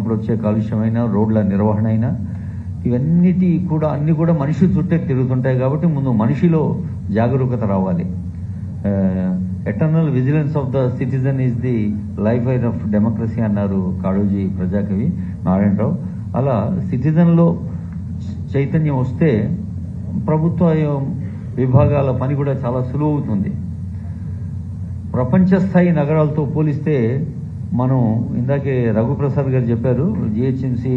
వచ్చినప్పుడు వచ్చే కాలుష్యమైనా, రోడ్ల నిర్వహణ అయినా, ఇవన్నిటి కూడా అన్ని కూడా మనిషి చుట్టే తిరుగుతుంటాయి. కాబట్టి ముందు మనిషిలో జాగరూకత రావాలి. Eternal vigilance of the citizen is the life wire of democracy అన్నారు కాళోజీ ప్రజాకవి నారాయణరావు. అలా సిటిజన్లో చైతన్యం వస్తే ప్రభుత్వ విభాగాల పని కూడా చాలా సులువు అవుతుంది. ప్రపంచ స్థాయి నగరాలతో పోలిస్తే మనం ఇందాకే రఘుప్రసాద్ గారు చెప్పారు, జిహెచ్ఎంసీ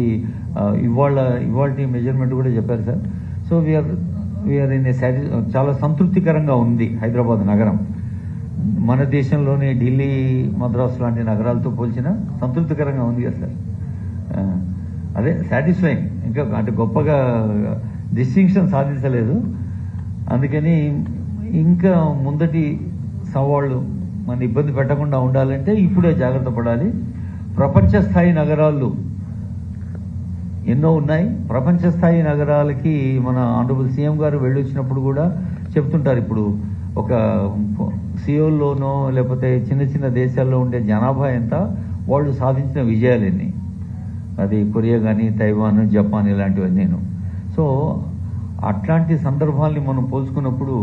ఇవాల్టి మెజర్మెంట్ కూడా చెప్పారు sir. So we are in a చాలా సంతృప్తికరంగా ఉంది హైదరాబాద్ నగరం. మన దేశంలోని ఢిల్లీ, మద్రాసు లాంటి నగరాలతో పోల్చిన సంతృప్తికరంగా ఉంది కదా సార్. అదే సాటిస్ఫైయింగ్, ఇంకా అంటే గొప్పగా డిస్టింక్షన్ సాధించలేదు. అందుకని ఇంకా ముందటి సవాళ్ళు మన ఇబ్బంది పెట్టకుండా ఉండాలంటే ఇప్పుడే జాగ్రత్త పడాలి. ప్రపంచ స్థాయి నగరాలు ఎన్నో ఉన్నాయి. ప్రపంచ స్థాయి నగరాలకి మన ఆనరబుల్ సీఎం గారు వెళ్ళొచ్చినప్పుడు కూడా చెప్తుంటారు. ఇప్పుడు ఒక సియోల్లోనో లేకపోతే చిన్న చిన్న దేశాల్లో ఉండే జనాభా ఎంత, వాళ్ళు సాధించిన విజయాలు ఎన్ని, అది కొరియా కానీ, తైవాన్, జపాన్ ఇలాంటివన్నీ. సో అట్లాంటి సందర్భాల్ని మనం పోల్చుకున్నప్పుడు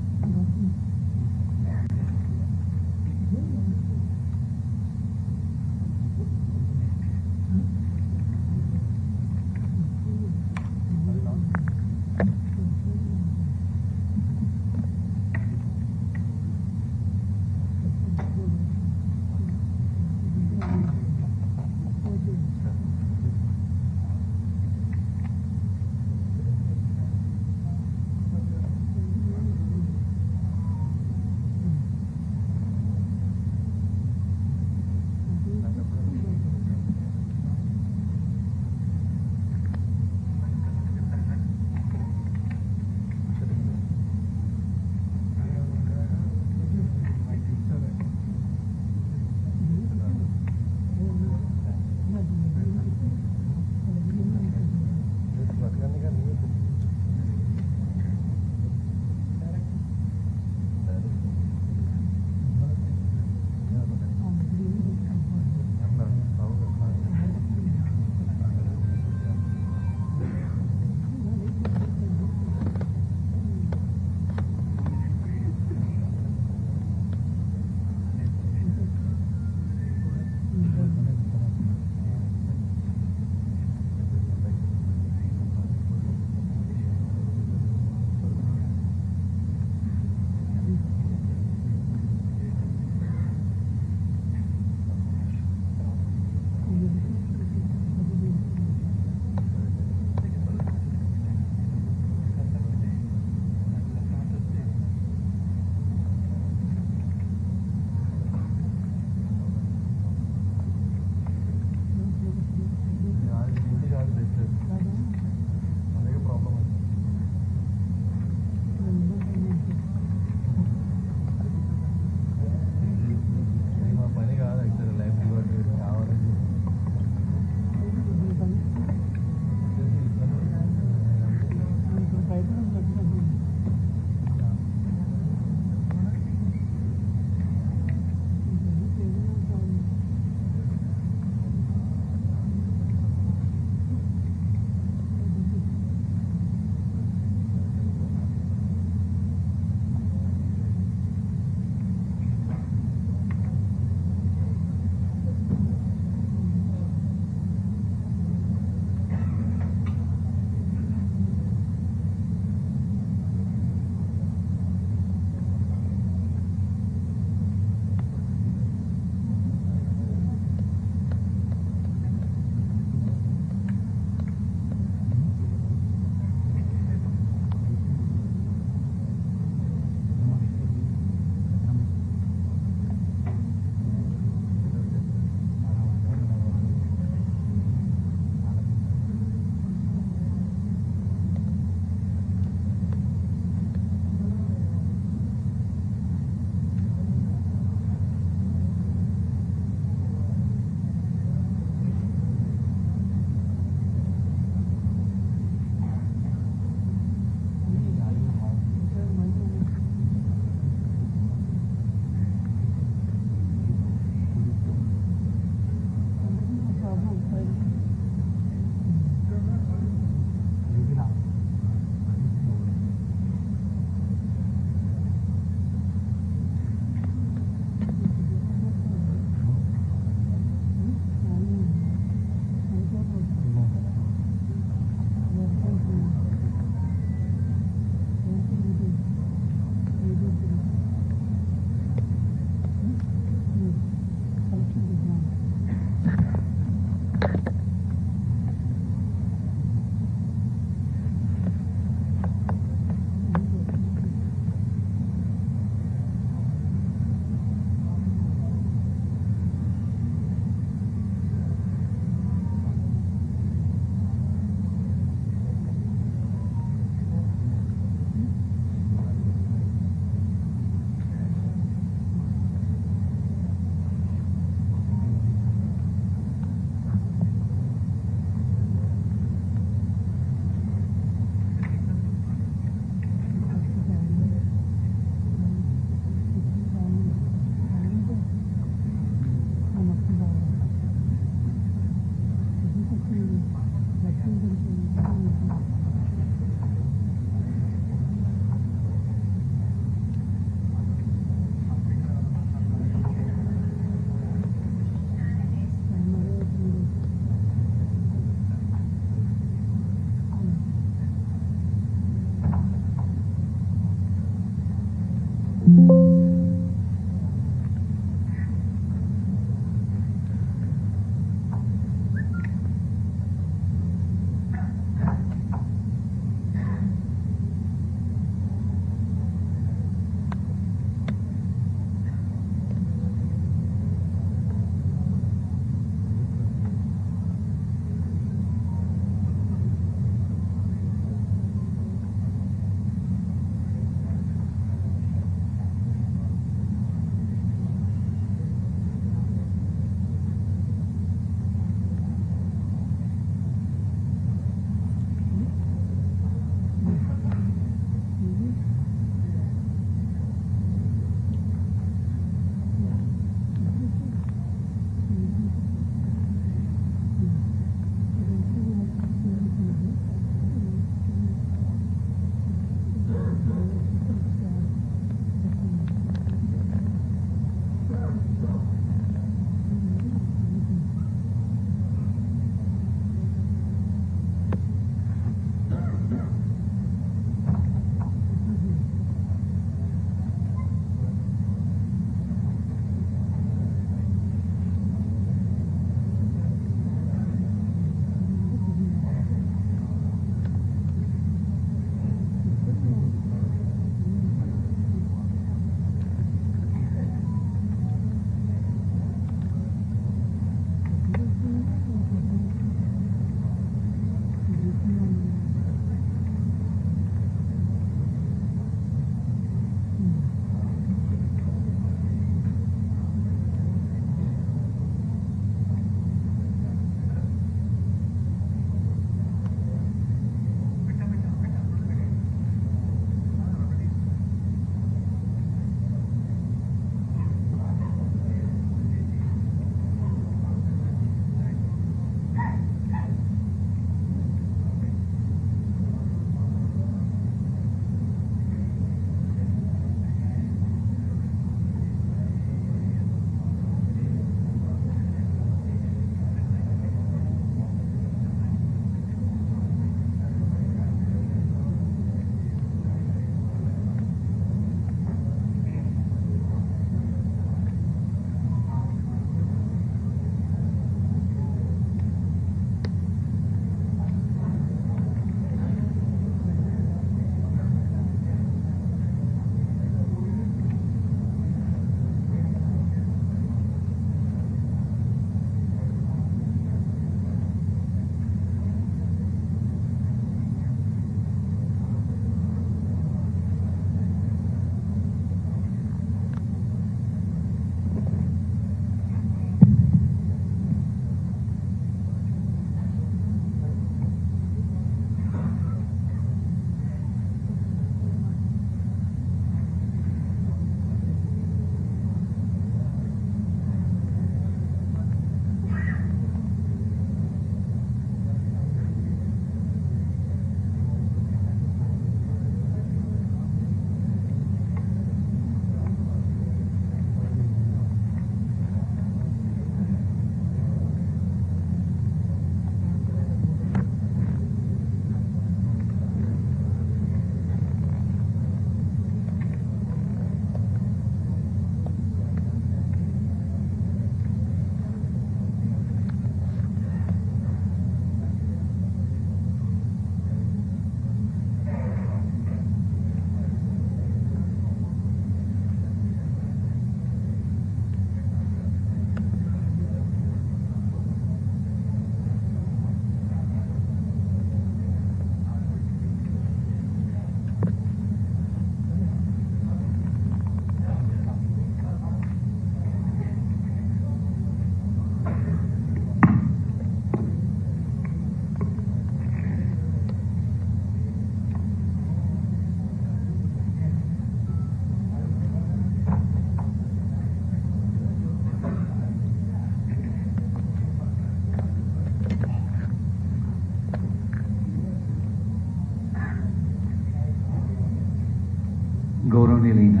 గౌరవనీయులైన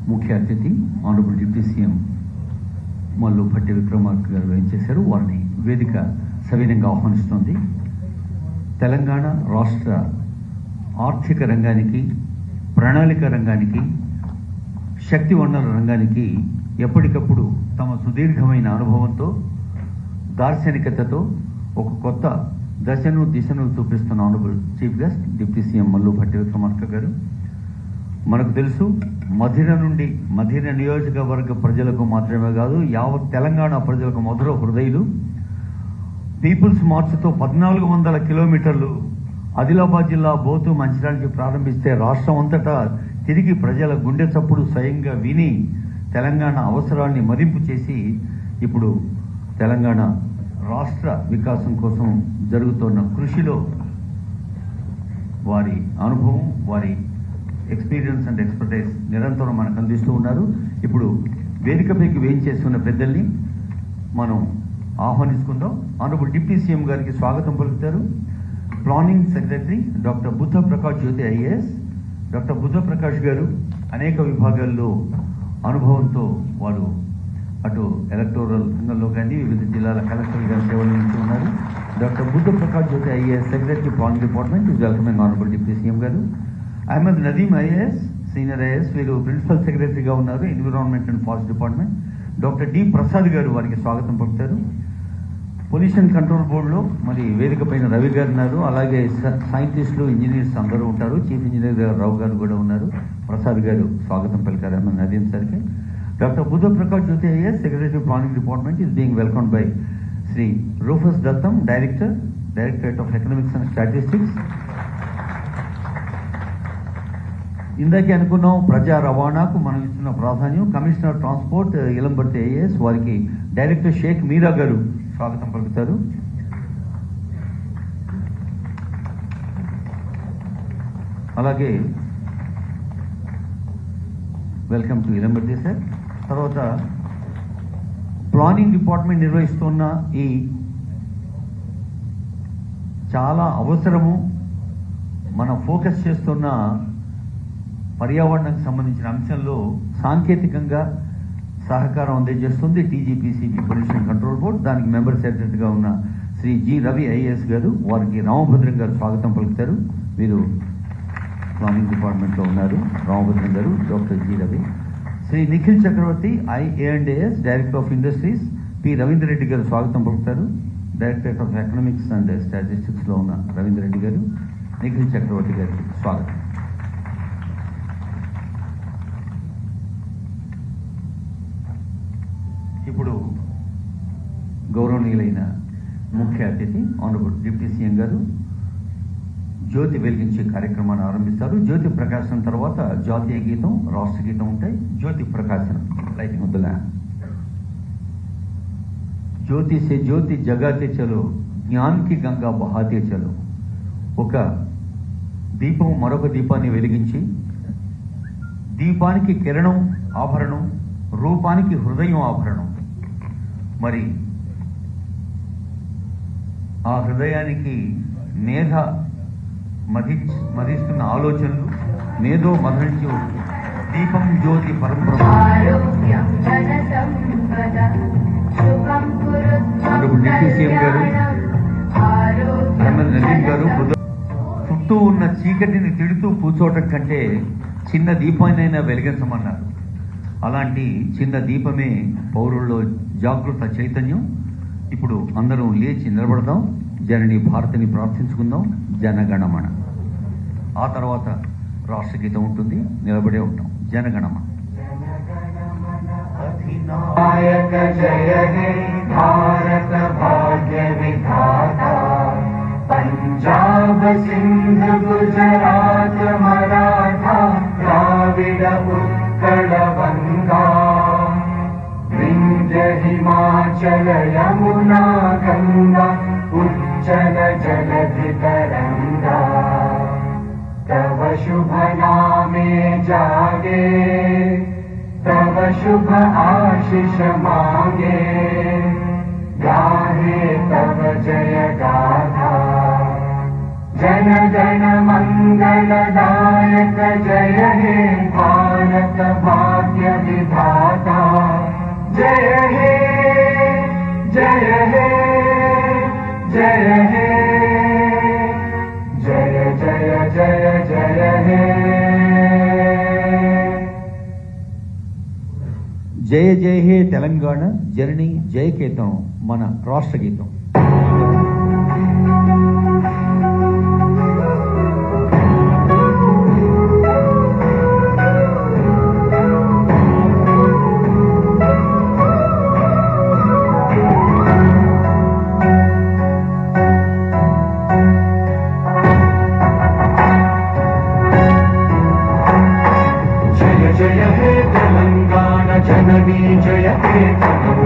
ముఖ్య అతిథి honourable deputy CM Mallu Bhatti Vikramarka గారు వేయించేశారు. వారిని వేదిక సవినంగా ఆహ్వానిస్తోంది. తెలంగాణ రాష్ట్ర ఆర్థిక రంగానికి, ప్రణాళిక రంగానికి శక్తి వనరుల రంగానికి ఎప్పటికప్పుడు తమ సుదీర్ఘమైన అనుభవంతో దార్శనికతతో ఒక కొత్త దశను దిశను చూపిస్తున్న honourable chief guest deputy CM Mallu Bhatti Vikramarka గారు. మనకు తెలుసు, మధిర నియోజకవర్గ ప్రజలకు మాత్రమే కాదు, యావత్ తెలంగాణ ప్రజలకు మధుర హృదయులు. పీపుల్స్ మార్చ్తో 1400 కిలోమీటర్లు ఆదిలాబాద్ జిల్లా బోతు మంచిర్యాలకి ప్రారంభిస్తే రాష్ట్రం అంతటా తిరిగి ప్రజల గుండె చప్పుడు స్వయంగా విని తెలంగాణ అవసరాన్ని మరింపు చేసి ఇప్పుడు తెలంగాణ రాష్ట్ర వికాసం కోసం జరుగుతున్న కృషిలో వారి అనుభవం, వారి ఎక్స్పీరియన్స్ అండ్ ఎక్స్పర్టైజ్ నిరంతరం మనకు అందిస్తూ ఉన్నారు. ఇప్పుడు వేదికపైకి వేయించేస్తున్న పెద్దల్ని మనం ఆహ్వానించుకుందాం. ఆనరబుల్ డిప్యూటీ సీఎం గారికి స్వాగతం పలుకుతారు planning secretary doctor Buddha Prakash Jyothi IAS. Doctor Buddha Prakash గారు అనేక విభాగాల్లో అనుభవంతో వారు అటు ఎలక్టోరల్ రంగంలో కానీ వివిధ జిల్లాల కలెక్టర్గా సేవలు అందిస్తున్నారు. Doctor Buddha Prakash Jyothi IAS secretary planning department is welcoming honourable deputy CM గారు. Ahmed Nadeem IAS senior IAS, వీరు ప్రిన్సిపల్ సెక్రటరీగా ఉన్నారు environment and forest department. Doctor D Prasad గారు వారికి స్వాగతం పలుకుతారు. పొల్యూషన్ కంట్రోల్ బోర్డులో మరి వేదిక పైన రవి గారు ఉన్నారు, అలాగే సైంటిస్టులు ఇంజనీర్స్ అందరూ ఉంటారు. చీఫ్ ఇంజనీర్ గారు రావు గారు కూడా ఉన్నారు. ప్రసాద్ గారు స్వాగతం పలికారు అహ్మద్ నదీమ్ సార్కి. Doctor Buddha Prakash Jyothi IAS secretary planning department is being welcome by Shri Rufus Datham directorate of economics and statistics. ఇందాకే అనుకున్నాం ప్రజా రవాణాకు మనం ఇస్తున్న ప్రాధాన్యం. కమిషనర్ ట్రాన్స్పోర్ట్ ఇలంబర్తి ఐఏఎస్ వారికి డైరెక్టర్ షేక్ మీరా గారు స్వాగతం పలుకుతారు. అలాగే వెల్కమ్ టు ఇలంబర్తి సార్. తర్వాత ప్లానింగ్ డిపార్ట్మెంట్ నిర్వహిస్తున్న ఈ చాలా అవసరము మనం ఫోకస్ చేస్తున్న పర్యావరణానికి సంబంధించిన అంశంలో సాంకేతికంగా సహకారం అందజేస్తుంది టీజీపీసీబీ పొల్యూషన్ కంట్రోల్ బోర్డ్. దానికి మెంబర్ సెక్రటరీగా ఉన్న శ్రీ జి రవి ఐఏఎస్ గారు, వారికి రామభద్రం గారు స్వాగతం పలుకుతారు. వీరు ప్లానింగ్ డిపార్ట్మెంట్లో ఉన్నారు. రామభద్రం గారు, doctor G Ravi. Shri Nikhil Chakravarthy IA and AS director of industries, P Ravinder Reddy గారు స్వాగతం పలుకుతారు. డైరెక్టరేట్ ఆఫ్ ఎకనామిక్స్ అండ్ స్టాటిస్టిక్స్లో ఉన్న రవీందర్ రెడ్డి గారు, నిఖిల్ చక్రవర్తి గారికి స్వాగతం. ఇప్పుడు గౌరవనీయులైన ముఖ్య అతిథి ఆనరబుల్ డిప్యూటీ సీఎం గారు జ్యోతి వెలిగించే కార్యక్రమాన్ని ఆరంభిస్తారు. జ్యోతి ప్రకాశనం తర్వాత జాతీయ గీతం, రాష్ట్ర గీతం ఉంటాయి. జ్యోతి ప్రకాశనం లైటింగ్ వద్దులా. జ్యోతి సే జ్యోతి జగాతే చలో, జ్ఞాన్కి గంగా బహాతే చలో. ఒక దీపం మరొక దీపాన్ని వెలిగించి, దీపానికి కిరణం ఆభరణం, రూపానికి హృదయం ఆభరణం. మరి ఆ హృదయానికి మేధ మదిస్తున్న ఆలోచనలు, మేధో మధరించి దీపం జ్యోతి పరంపర డిప్యూటీ సీఎం గారు అహ్మద్ నదీమ్ గారు చుట్టూ ఉన్న చీకటిని తిడుతూ కూర్చోవటం కంటే చిన్న దీపాన్నైనా వెలిగించమన్నారు. అలాంటి చిన్న దీపమే పౌరుల్లో జాగృత చైతన్యం. ఇప్పుడు అందరం లేచి నిలబడదాం, జనని భారతిని ప్రార్థించుకుందాం. జనగణమన. ఆ తర్వాత రాష్ట్ర గీతం ఉంటుంది, నిలబడే ఉంటాం. జనగణమన. అధినాయక జయ హే భారత భాగ్య విధాత, పంజాబ్ సింధ్ గుజరాత్ మరాఠా ద్రావిడ ఉత్కళ వంగా, వింధ్య హిమాచల యమునా గంగా ఉజ్జల జలధి तरंगा। तव शुभ नामे जागे, तव शुभ आशीष मांगे, गाहे तव जय गाथा। जन गण मंगलदायक जय हे भारत भाग्य विधाता। जय हे जय हे जय हे जय जय जय जय हे। జయ జయ హే తెలంగాణ జనని జయ కేతనం మన రాష్ట్ర గీతం. జననీ జయ కేతనం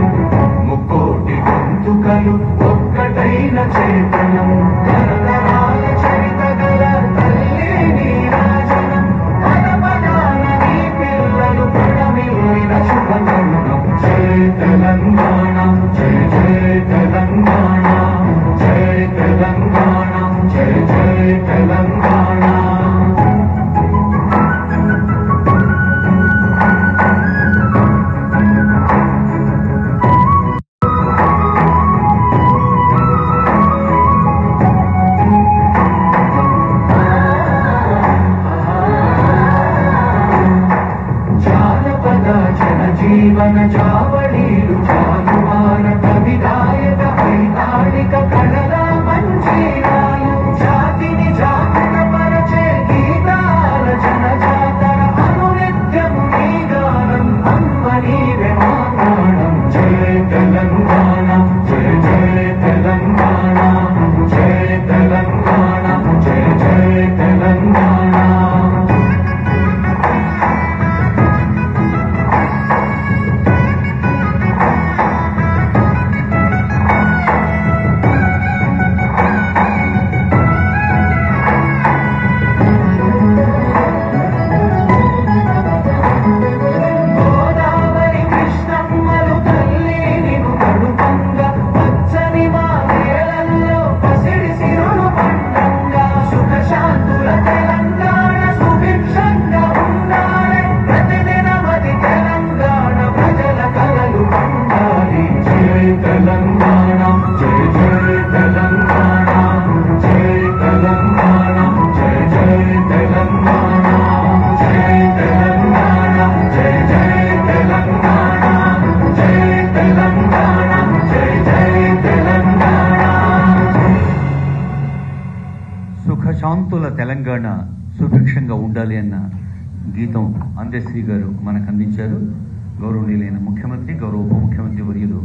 ముక్కోటి గొంతుకలు ఒక్కటైన చేతనం తరతరాల చరిత గల తల్లి నీరాజనం పదపదాన నీ పిల్లలు ప్రణమిల్లిన శుభతరుణం. జయ తెలంగాణ జయ జయ తెలంగాణ జయ తెలంగాణ జయ జయ తెలంగాణ. జీవన చావడీలు చాలువాన కవిదాయక వైతాళిక కళల మంజీరాలు జాతిని జాగృత పరచే గీతాల జనజాతర అనునిత్యము నీ గానం అమ్మ నీవే మా ప్రాణం. జయ తెలంగాణ జయ జయ తెలంగాణ జయ తెలంగాణ జయ జయ తెలంగాణ. సుఖశాంతుల తెలంగాణ సుభిక్షంగా ఉండాలి అన్న గీతం అందశ్రీ గారు మనకు అందించారు. గౌరవనీయులైన ముఖ్యమంత్రి, గౌరవ ఉప ముఖ్యమంత్రి వర్యులు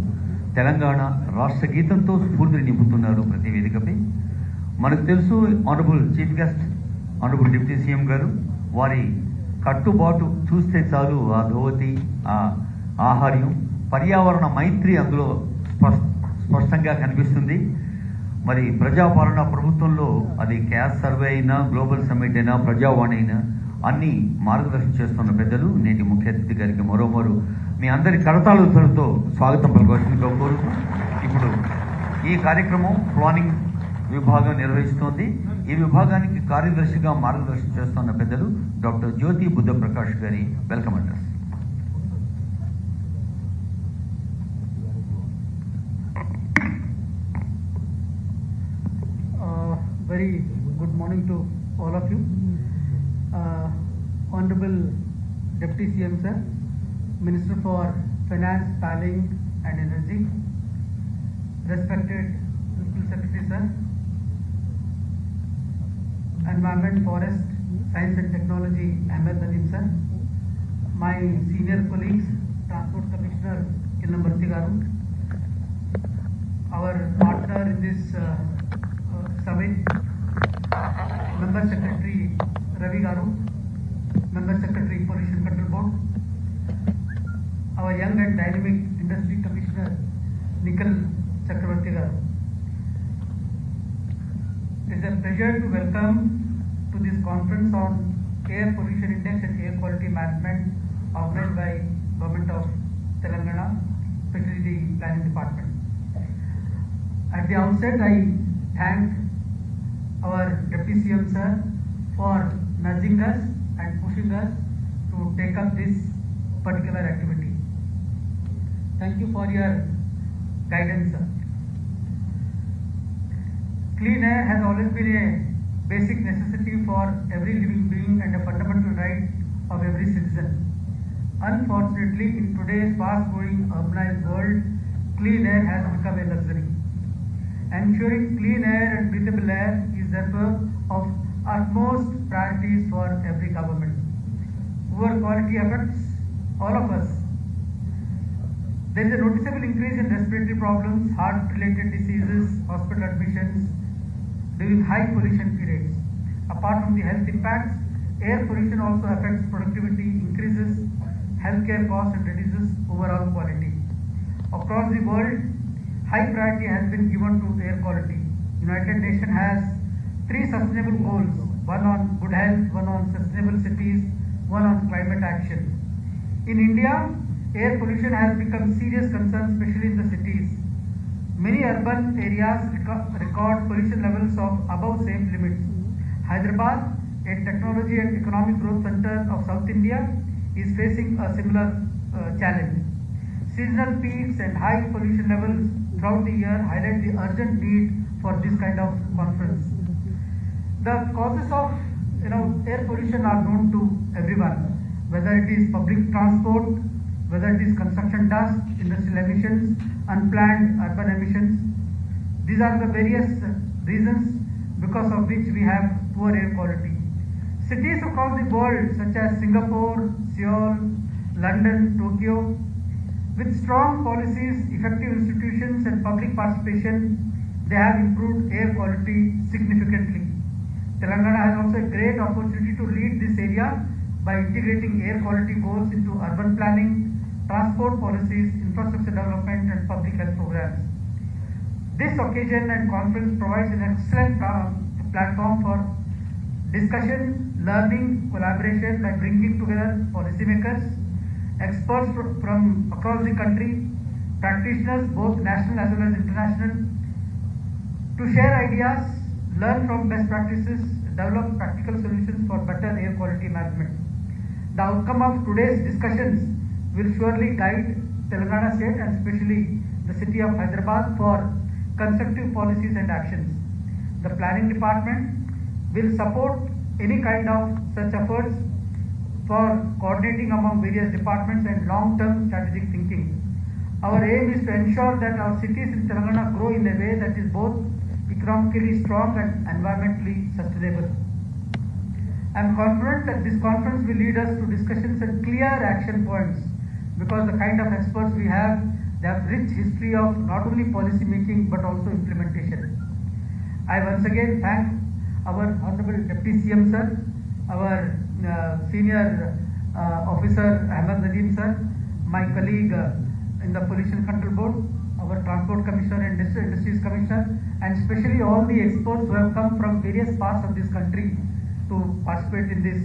తెలంగాణ రాష్ట్ర గీతంతో స్ఫూర్తిని నింపుతున్నారు ప్రతి వేదికపై. మనకు తెలుసు honourable chief guest honourable deputy CM గారు వారి కట్టుబాటు చూస్తే చాలు ఆ ధోవతి, ఆ ఆహార్యం, పర్యావరణ మైత్రి అందులో స్పష్టంగా కనిపిస్తుంది. మరి ప్రజాపాలన ప్రభుత్వంలో అది క్యాస్ సర్వే అయినా, గ్లోబల్ సమ్మిట్ అయినా, ప్రజావాణి అయినా అన్ని మార్గదర్శనం చేస్తున్న పెద్దలు నేటి ముఖ్య అతిథి గారికి మరోమారు మీ అందరి కరతాళతో స్వాగతం పలకవలసిందిగా కోరుతూ ఇప్పుడు ఈ కార్యక్రమం ప్లానింగ్ విభాగం నిర్వహిస్తోంది. ఈ విభాగానికి కార్యదర్శిగా మార్గదర్శనం చేస్తున్న పెద్దలు డాక్టర్ జ్యోతి బుద్ధప్రకాష్ గారి welcome address. Very good morning to all of you. Honorable Deputy CM Sir, Minister for Finance, Planning and Energy, respected Principal Secretary Sir, Environment, Forest, Science and Technology Ahmed Nadeem Sir, my senior colleagues, Transport Commissioner Mallu Bhatti Garu, our partner in this summit, Member Secretary Ravi Garu, Member Secretary Pollution Control Board, our young and dynamic Industry Commissioner Nikhil Chakrapani Garu. It's a pleasure to welcome to this conference on Air Pollution Index and Air Quality Management organized by Government of Telangana, especially the Planning Department. At the outset, I thank our Deputy CM Sir for nudging us and pushing us to take up this particular activity. Thank you for your guidance, sir. Clean air has always been a basic necessity for every living being and a fundamental right of every citizen. Unfortunately, in today's fast-growing urbanized world, clean air has become a luxury. Ensuring clean air and breathable air is therefore of utmost priorities for every government. Poor quality affects all of us. There is a noticeable increase in respiratory problems, heart-related diseases, hospital admissions during high pollution periods. Apart from the health impacts, air pollution also affects productivity, increases healthcare costs and reduces overall quality. Across the world, high priority has been given to air quality. United Nations has 3 sustainable goals, one on good health, one on sustainable cities, one on climate action. In India, air pollution has become serious concern, especially in the cities. Many urban areas record pollution levels of above safe limits. Hyderabad, a technology and economic growth center of South India, is facing a similar challenge. Seasonal peaks and high pollution levels throughout the year highlight the urgent need for this kind of conference. The causes of air pollution are known to everyone, whether it is public transport, whether it is construction dust, industrial emissions, unplanned urban emissions. These are the various reasons because of which we have poor air quality. Cities across the world such as Singapore, Seoul, London, Tokyo, with strong policies, effective institutions and public participation, they have improved air quality significantly. Telangana has also a great opportunity to lead this area by integrating air quality goals into urban planning, transport policies, infrastructure development and public health programs. This occasion and conference provides an excellent platform for discussion, learning, collaboration by bringing together policymakers, experts from across the country, practitioners both national as well as international, to share ideas, learn from best practices, develop practical solutions for better air quality management. The outcome of today's discussions will surely guide Telangana state and especially the city of Hyderabad for constructive policies and actions. The planning department will support any kind of such efforts for coordinating among various departments and long-term strategic thinking. Our aim is to ensure that our cities in Telangana grow in a way that is both economically strong and environmentally sustainable. I am confident that this conference will lead us to discussions and clear action points because the kind of experts we have, they have rich history of not only policy making but also implementation. I once again thank our Honorable Deputy CM Sir, our Senior Officer Ahmed Nadeem Sir, my colleague in the Pollution Control Board, our Transport Commissioner and Industries Commissioner, and especially all the experts who have come from various parts of this country to participate in this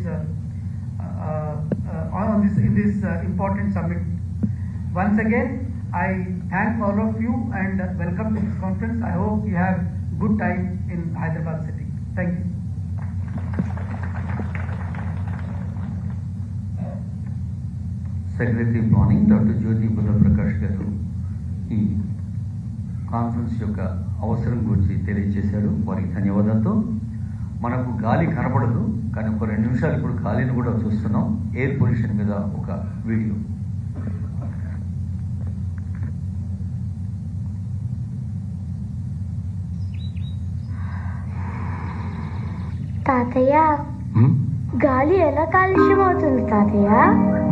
important summit. Once again, I thank all of you and welcome to this conference. I hope you have good time in Hyderabad city. Thank you. Secretary planning doctor Jyothi Buddha Prakash గారు ఈ conference యొక్క అవసరం గురించి తెలియజేశారు. వారికి ధన్యవాదాలతో మనకు గాలి కనపడదు కానీ ఒక 2 నిమిషాలు ఇప్పుడు గాలిని కూడా చూస్తున్నాం. ఎయిర్ పొల్యూషన్ మీద ఒక వీడియో. తాతయ్య, గాలి ఎలా కాలుష్యం అవుతుంది తాతయ్య?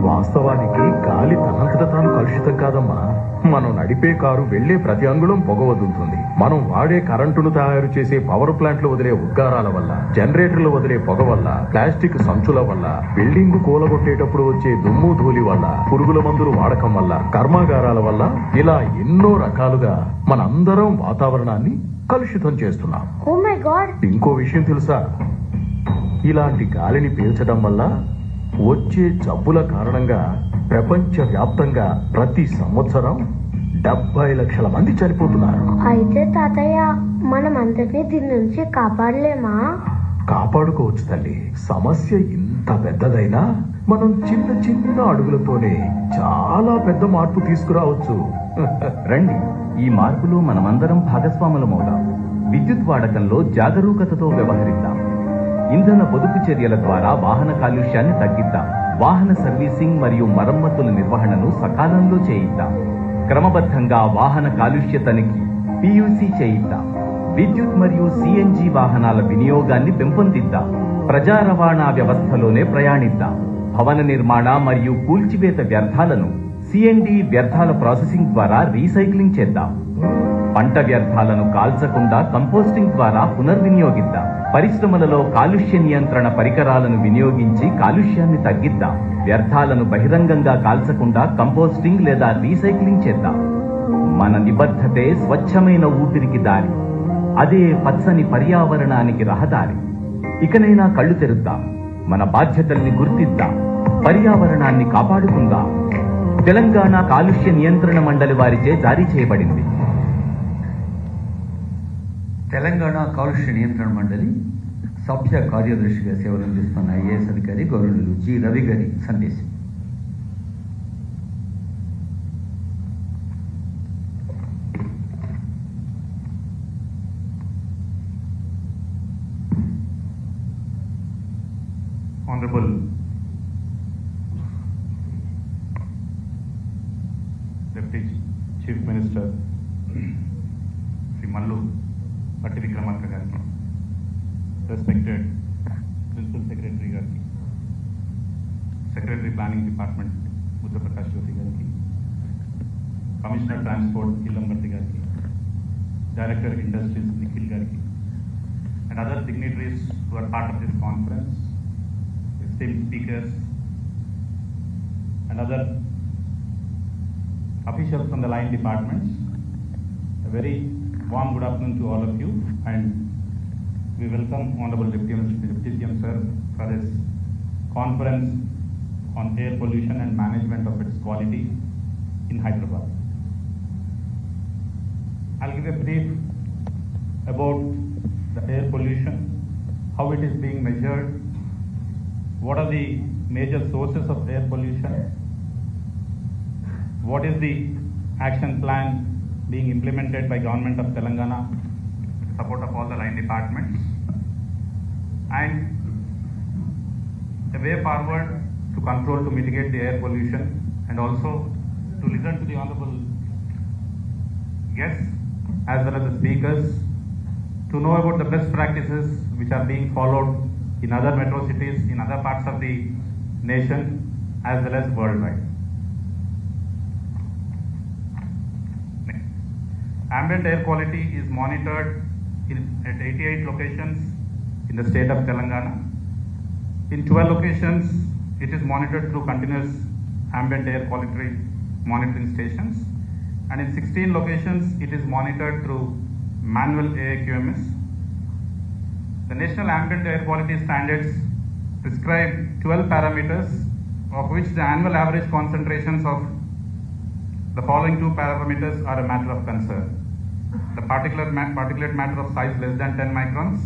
వాస్తవానికి గాలి తనంతట తాను కలుషితం కాదమ్మా. మనం నడిపే కారు వెళ్లే ప్రతి అంగుళం పొగ వదులుతుంది. మనం వాడే కరెంటును తయారు చేసే పవర్ ప్లాంట్లు వదిలే ఉద్గారాల వల్ల, జనరేటర్లు వదిలే పొగ వల్ల, ప్లాస్టిక్ సంచుల వల్ల, బిల్డింగ్ కూలగొట్టేటప్పుడు వచ్చే దుమ్ము ధూళి వల్ల, పురుగుల మందులు వాడకం వల్ల, కర్మాగారాల వల్ల, ఇలా ఎన్నో రకాలుగా మనందరం వాతావరణాన్ని కలుషితం చేస్తున్నాం. Oh my God! ఇంకో విషయం తెలుసా? ఇలాంటి గాలిని పీల్చడం వల్ల వచ్చే జబ్బుల కారణంగా ప్రపంచ వ్యాప్తంగా ప్రతి సంవత్సరం 70 లక్షల మంది చనిపోతున్నారు. అయితే తాతయ్య, మనం అందరినీ దీని నుంచి కాపాడలేమా? కాపాడుకోవచ్చు తల్లి. సమస్య ఇంత పెద్దదైనా మనం చిన్న చిన్న అడుగులతోనే చాలా పెద్ద మార్పు తీసుకురావచ్చు. రండి, ఈ మార్పులో మనమందరం భాగస్వాములమవుదాం. విద్యుత్ వాడకంలో జాగరూకతతో వ్యవహరిద్దాం. ఇంధన పొదుపు చర్యల ద్వారా వాహన కాలుష్యాన్ని తగ్గిద్దాం. వాహన సర్వీసింగ్ మరియు మరమ్మతుల నిర్వహణను సకాలంలో చేయిద్దాం. క్రమబద్ధంగా వాహన కాలుష్య తనిఖీ పియూసీ చేయిద్దాం. విద్యుత్ మరియు సిఎన్జి వాహనాల వినియోగాన్ని పెంపొందిద్దాం. ప్రజా రవాణా వ్యవస్థలోనే ప్రయాణిద్దాం. భవన నిర్మాణ మరియు కూల్చివేత వ్యర్థాలను సిఎన్డి వ్యర్థాల ప్రాసెసింగ్ ద్వారా రీసైక్లింగ్ చేద్దాం. పంట వ్యర్థాలను కాల్చకుండా కంపోస్టింగ్ ద్వారా పునర్వినియోగిద్దాం. పరిశ్రమలలో కాలుష్య నియంత్రణ పరికరాలను వినియోగించి కాలుష్యాన్ని తగ్గిద్దాం. వ్యర్థాలను బహిరంగంగా కాల్చకుండా కంపోస్టింగ్ లేదా రీసైక్లింగ్ చేద్దాం. మన నిబద్ధతే స్వచ్ఛమైన ఊపిరికి దారి, అదే పచ్చని పర్యావరణానికి రహదారి. ఇకనైనా కళ్ళు తెరుద్దాం, మన బాధ్యతల్ని గుర్తిద్దాం, పర్యావరణాన్ని కాపాడుకుందాం. తెలంగాణ కాలుష్య నియంత్రణ మండలి వారిచే జారీ చేయబడింది. తెలంగాణ కాలుష్య నియంత్రణ మండలి సభ్య కార్యదర్శిగా సేవలందిస్తున్న ఐఏఎస్ అధికారి గౌరవనీయులు జి రవి గారి సందేశం. Honorable Deputy Chief Minister Sri Mallu Bhatti Vikramarka Garki, respected Principal Secretary Garki, Secretary Planning Department Mudra Prakash Jyoti Garki, Commissioner Transport Illam Bhatti Garki, Director Industries Nikhil Garki, and other dignitaries who are part of this conference, esteemed speakers, and other officials from the line departments. A very warm good afternoon to all of you, and we welcome Honorable Deputy CM Sir for this conference on air pollution and management of its quality in Hyderabad. I'll give a brief about the air pollution, how it is being measured, what are the major sources of air pollution, what is the action plan being implemented by Government of Telangana with support of all the line departments, and the way forward to control, to mitigate the air pollution, and also to listen to the honorable guests as well as the speakers to know about the best practices which are being followed in other metro cities, in other parts of the nation as well as worldwide. Next. Ambient air quality is monitored at 88 locations in the state of Telangana. In 12 locations, it is monitored through continuous ambient air quality monitoring stations, and in 16 locations, it is monitored through manual AAQMS. The National Ambient Air Quality Standards prescribe 12 parameters, of which the annual average concentrations of the following two parameters are a matter of concern. The particulate matter of size less than 10 microns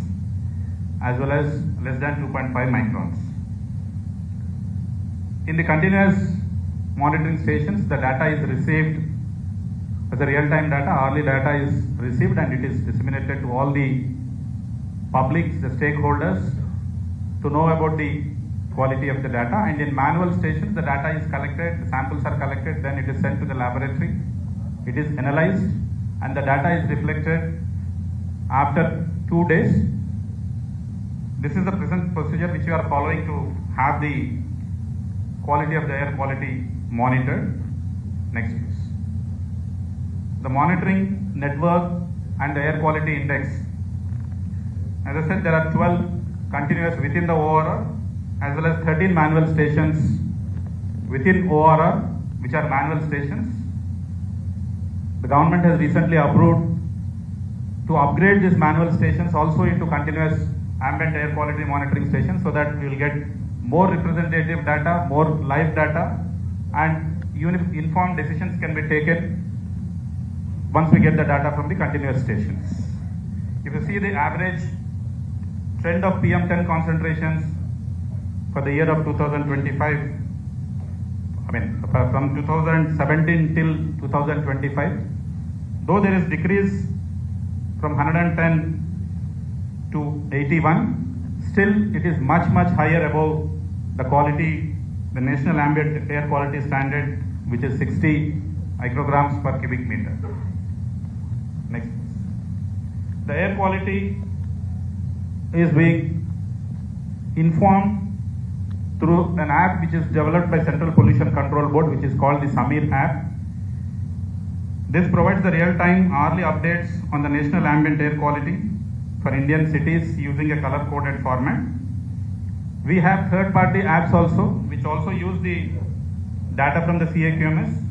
as well as less than 2.5 microns. In the continuous monitoring stations, the data is received as a real-time data. Hourly data is received and it is disseminated to all the public, the stakeholders, to know about the quality of the data. And in manual stations, the data is collected, the samples are collected, then it is sent to the laboratory, it is analyzed, and the data is reflected after 2 days. This is the present procedure which you are following to have the quality of the air quality monitored. Next please. The monitoring network and the air quality index. As I said, there are 12 continuous within the ORR as well as 13 manual stations within ORR which are manual stations. The government has recently approved to upgrade these manual stations also into continuous ambient air quality monitoring stations so that we will get more representative data, more live data, and informed decisions can be taken once we get the data from the continuous stations. If you see the average trend of PM10 concentrations for the year of 2025, from 2017 till 2025, though there is decrease from 110 to 81, still it is much higher above the quality the national ambient air quality standard, which is 60 micrograms per cubic meter. Next. The air quality is being informed through an app which is developed by Central Pollution Control Board, which is called the Samir app. This provides the real-time hourly updates on the national ambient air quality for Indian cities using a color-coded format. We have third-party apps also, which also use the data from the CAQMS,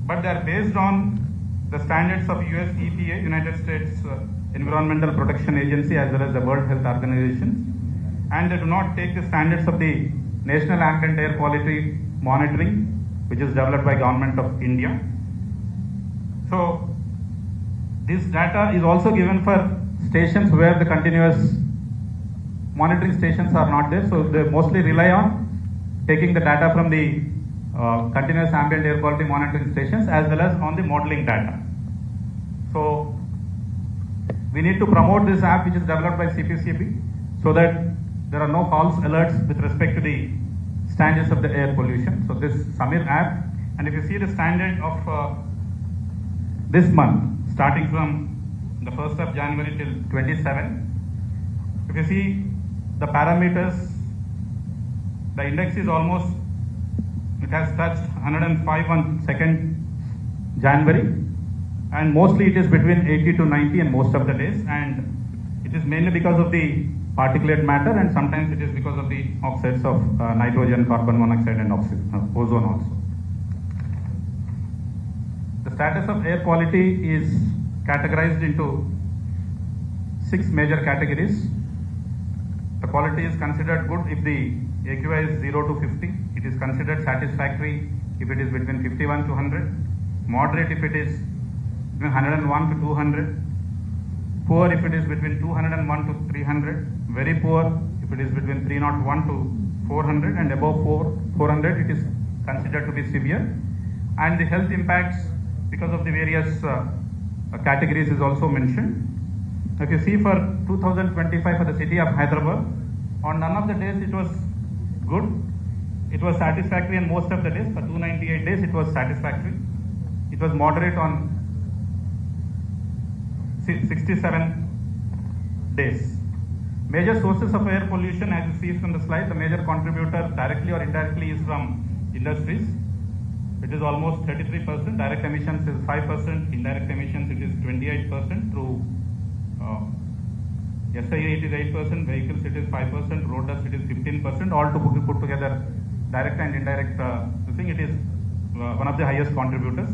but they are based on the standards of US EPA, United States Environmental Protection Agency, as well as the World Health Organization, and they do not take the standards of the National Ambient Air Quality Monitoring, which is developed by Government of India. So this data is also given for stations where the continuous monitoring stations are not there, so they mostly rely on taking the data from the continuous ambient air quality monitoring stations as well as on the modeling data. So we need to promote this app, which is developed by CPCB, so that there are no false alerts with respect to the standards of the air pollution. So this Samir app, and if you see the standard of this month, starting from the 1st of January till 27, if you see the parameters, the index is almost, it has touched 105 on 2nd January, and mostly it is between 80 to 90 in most of the days, and it is mainly because of the particulate matter, and sometimes it is because of the oxides of nitrogen, carbon monoxide, and ozone also. The status of air quality is categorized into 6 major categories. The quality is considered good if the AQI is 0 to 50. It is considered satisfactory if it is between 51 to 100. Moderate if it is between 101 to 200. Poor if it is between 201 to 300. Very poor if it is between 301 to 400, and above 400 it is considered to be severe. And the health impacts because of the various categories is also mentioned. If you see for 2025 for the city of Hyderabad, on none of the days it was good. It was satisfactory on most of the days. For 298 days it was satisfactory. It was moderate on 67 days. Major sources of air pollution, as you see from the slide, the major contributor directly or indirectly is from industries. It is almost 33%. Direct emissions is 5%. Indirect emissions it is 28%. Through SIA it is 8%. Vehicles it is 5%. Road dust it is 15%. All to put together, direct and indirect thing, it is one of the highest contributors.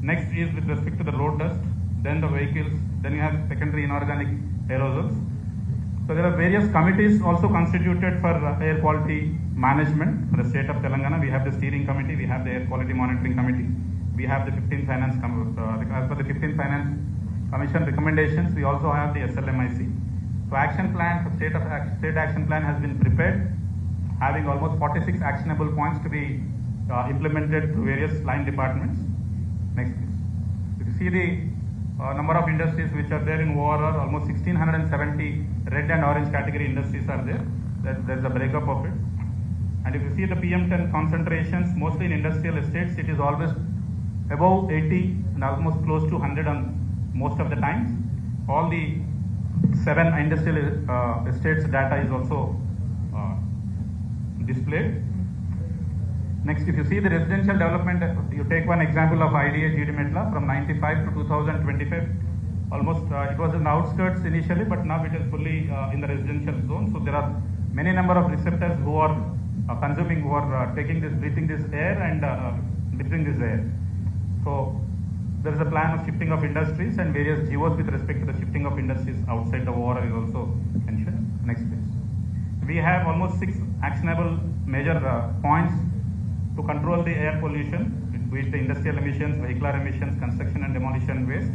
Next is with respect to the road dust, then the vehicles, then you have secondary inorganic aerosols. So there are various committees also constituted for air quality management for the state of Telangana. We have the steering committee, we have the air quality monitoring committee, we have the 15th finance as per the 15th finance commission recommendations. We also have the SLMIC. So action plan for state action plan has been prepared, having almost 46 actionable points to be implemented through various line departments. Next please. If you see the number of industries which are there in ORR, almost 1670 red and orange category industries are there. There's a breakup of it. And if you see the PM10 concentrations, mostly in industrial estates, it is always above 80 and almost close to 100 on most of the times. All the 7 industrial estates data is also displayed. Next, if you see the residential development, you take one example of IDA Gidimetla from 95 to 2025. Almost it was in the outskirts initially, but now it is fully in the residential zone. So there are many number of receptors who are consuming, who are taking this, breathing this air and breathing this air. So there is a plan of shifting of industries, and various GOs with respect to the shifting of industries outside the ORR is also mentioned. Next please. We have almost 6 actionable major points to control the air pollution, with the industrial emissions, vehicular emissions, construction and demolition waste,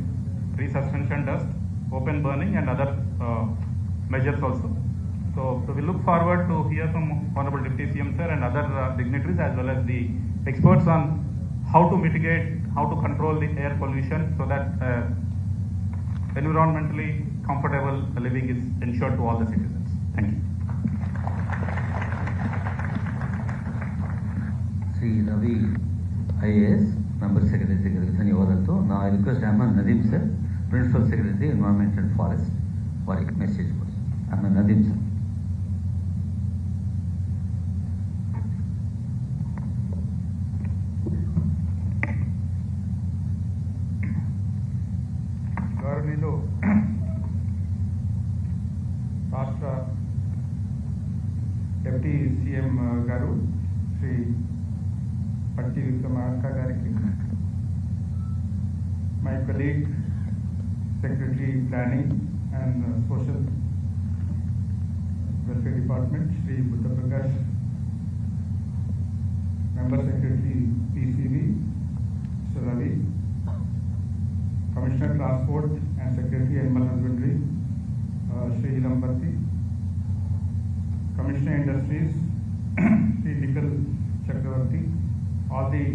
tree suspension dust, open burning, and other measures also. So we look forward to hear from Honorable Deputy CM Sir and other dignitaries as well as the experts on how to mitigate, how to control the air pollution so that environmentally comfortable living is ensured to all the citizens. Thank you. Shri Ravi IAS member secretary గారికి ధన్యవాదాలతో నా request Ahmed Nadeem sir, principal secretary environment and forest, వారికి message కోసం. Ahmed Nadeem sir. గౌరవనీయులు రాష్ట్ర deputy CM గారు శ్రీ భట్టి విక్రమార్క గారికి, my colleague secretary planning and social welfare department Shri Buddha Prakash, member secretary PCB Mr. Reddy, Commissioner Transport and Secretary Animal Husbandry Shri Mallu Bhatti, Commissioner Industries Shri Chakrapani, all the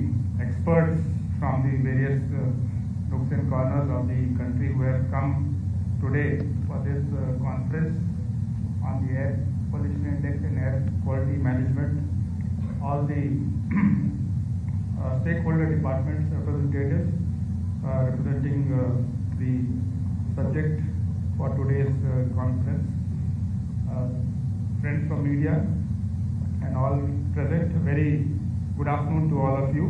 experts from the various nooks and corners of the country who have come today for this conference on the air pollution index and air quality management, all the stakeholder departments representatives representing the subject for today's conference, friends from media and all present, very good afternoon to all of you.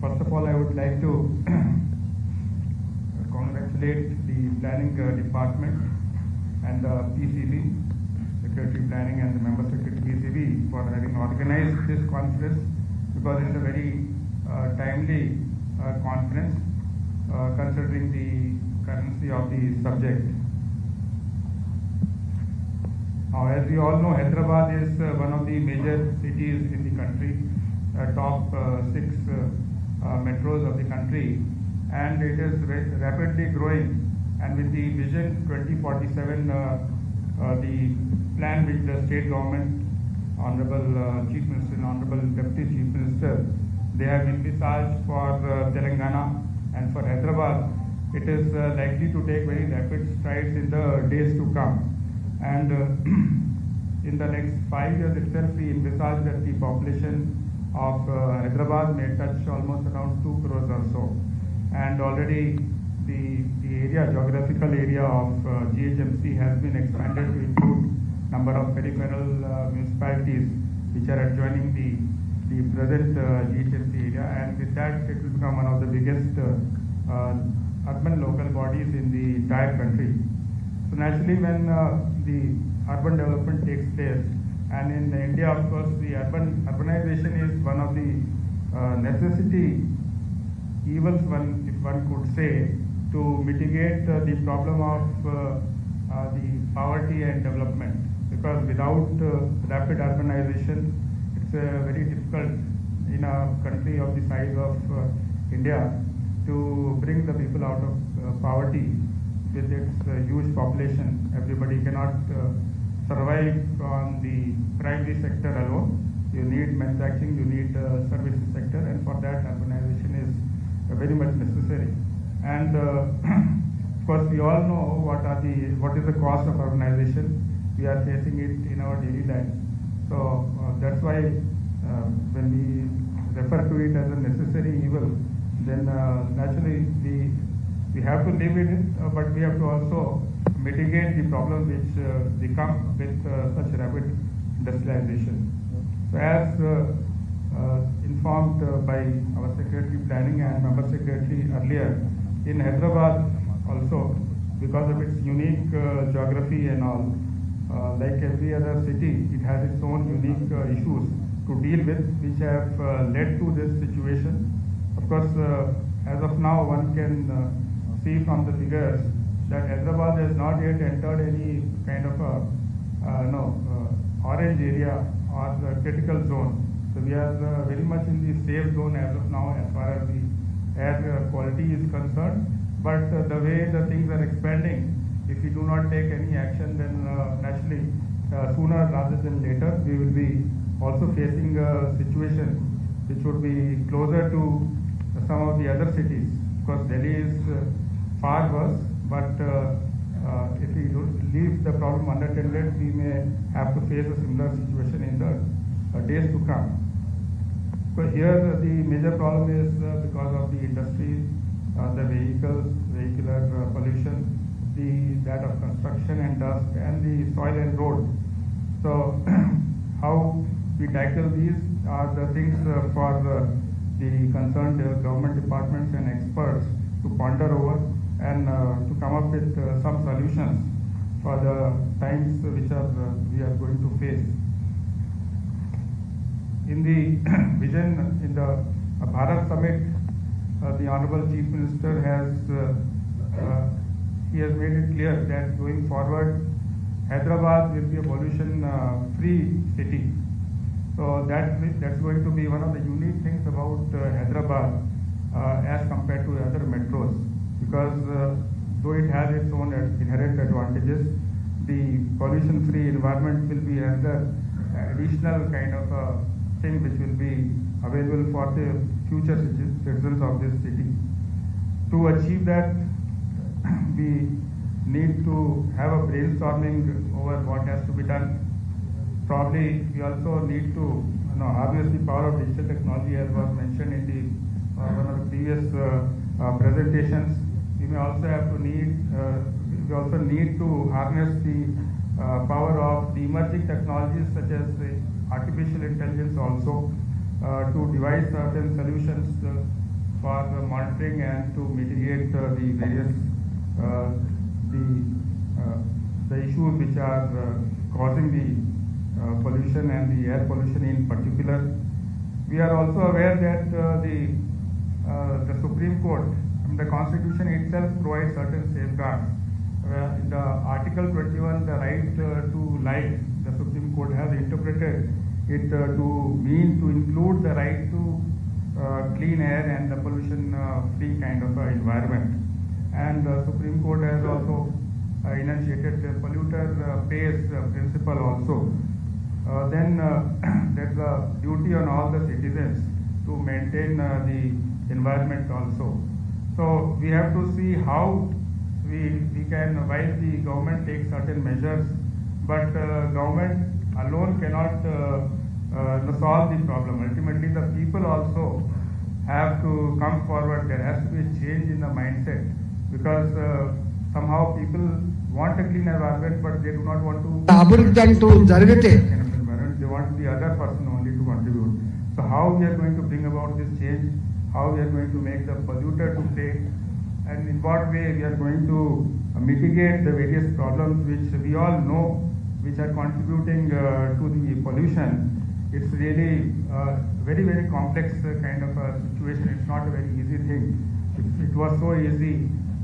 First of all, I would like to congratulate the planning department and the PCB, Secretary Planning and the Member Secretary PCB for having organized this conference, because it's a very timely conference considering the currency of the subject. Now, as we all know, Hyderabad is one of the major cities in the country, top 6 metros of the country, and it is rapidly growing. And with the Vision 2047, the plan which the state government, Honorable Chief Minister and Honorable Deputy Chief Minister, they have envisaged for Telangana and for Hyderabad, it is likely to take very rapid strides in the days to come. And in the next 5 years itself, we envisage that the population of Hyderabad may touch almost around 2 crores or so. And already the area, geographical area of GHMC has been expanded to include number of peripheral municipalities which are adjoining the present GHMC area, and with that it will become one of the biggest urban local bodies in the entire country. So naturally, when the urban development takes place, and in India, of course, the urbanization is one of the necessity evils, if one could say, to mitigate the problem of the poverty and development. Because without rapid urbanization, it's very difficult in a country of the size of India to bring the people out of poverty with its huge population. Everybody cannot survive on the primary sector alone. You need manufacturing, you need services sector, and for that urbanization is very much necessary. And of course, we all know what is the cost of urbanization. We are facing it in our daily life. So that's why when we refer to it as a necessary evil, then naturally we have to live with it, but we have to also mitigate the problem which become with such rapid industrialization. So as informed by our Secretary Planning and Member Secretary earlier, in Hyderabad also, because of its unique geography and all, like every other city, it has its own unique issues to deal with, which have led to this situation. Of course, as of now, one can see from the figures that Hyderabad has not yet entered any kind of orange area or the critical zone. So we are very much in the safe zone as of now as far as the air quality is concerned. But the way the things are expanding, if we do not take any action, then naturally sooner rather than later we will be also facing a situation which would be closer to some of the other cities. Of course, Delhi is far worse, but if we leave the problem unattended, we may have to face a similar situation in the days to come. But here the major problem is because of the industry, the vehicular pollution, that of construction and dust, and the soil and road. So how we tackle these are the things for the concerned government departments and experts to ponder over and to come up with some solutions for the times which we are going to face. In the vision in the Bharat Summit, the Honorable Chief Minister has made it clear that going forward, Hyderabad will be a pollution-free city. So that's going to be one of the unique things about Hyderabad as compared to other metros, because though it has its own inherent advantages, the pollution-free environment will be another additional kind of thing which will be available for the future citizens of this city. To achieve that, we need to have a brainstorming over what has to be done. Probably we also need to harness the power of digital technology, as was mentioned in the one of the previous presentations. We may also need to harness the power of the emerging technologies such as the artificial intelligence also to devise certain solutions for monitoring and to mitigate the various the issues which are causing the pollution and the air pollution in particular. We are also aware that the Supreme Court, the Constitution itself provides certain safeguards. In the Article 21, the right to life, the Supreme Court has interpreted it to mean to include the right to clean air and the pollution-free kind of environment. And the Supreme Court has also enunciated the polluter pays principle also. Then there's a duty on all the citizens to maintain the environment also. So we have to see how we can, while the government takes certain measures, but government alone cannot solve the problem. Ultimately, the people also have to come forward. There has to be a change in the mindset, because somehow people want a clean environment, but they do not want to అభివృద్ధి అంటూ జరిగితే environment. They want the other person only to contribute. So how we are going to bring about this change? How we are going to make the polluter to pay? And in what way we are going to mitigate the various problems which we all know which are contributing to the pollution. It's really very, very complex kind of a situation. It's not a very easy thing. If it was so easy,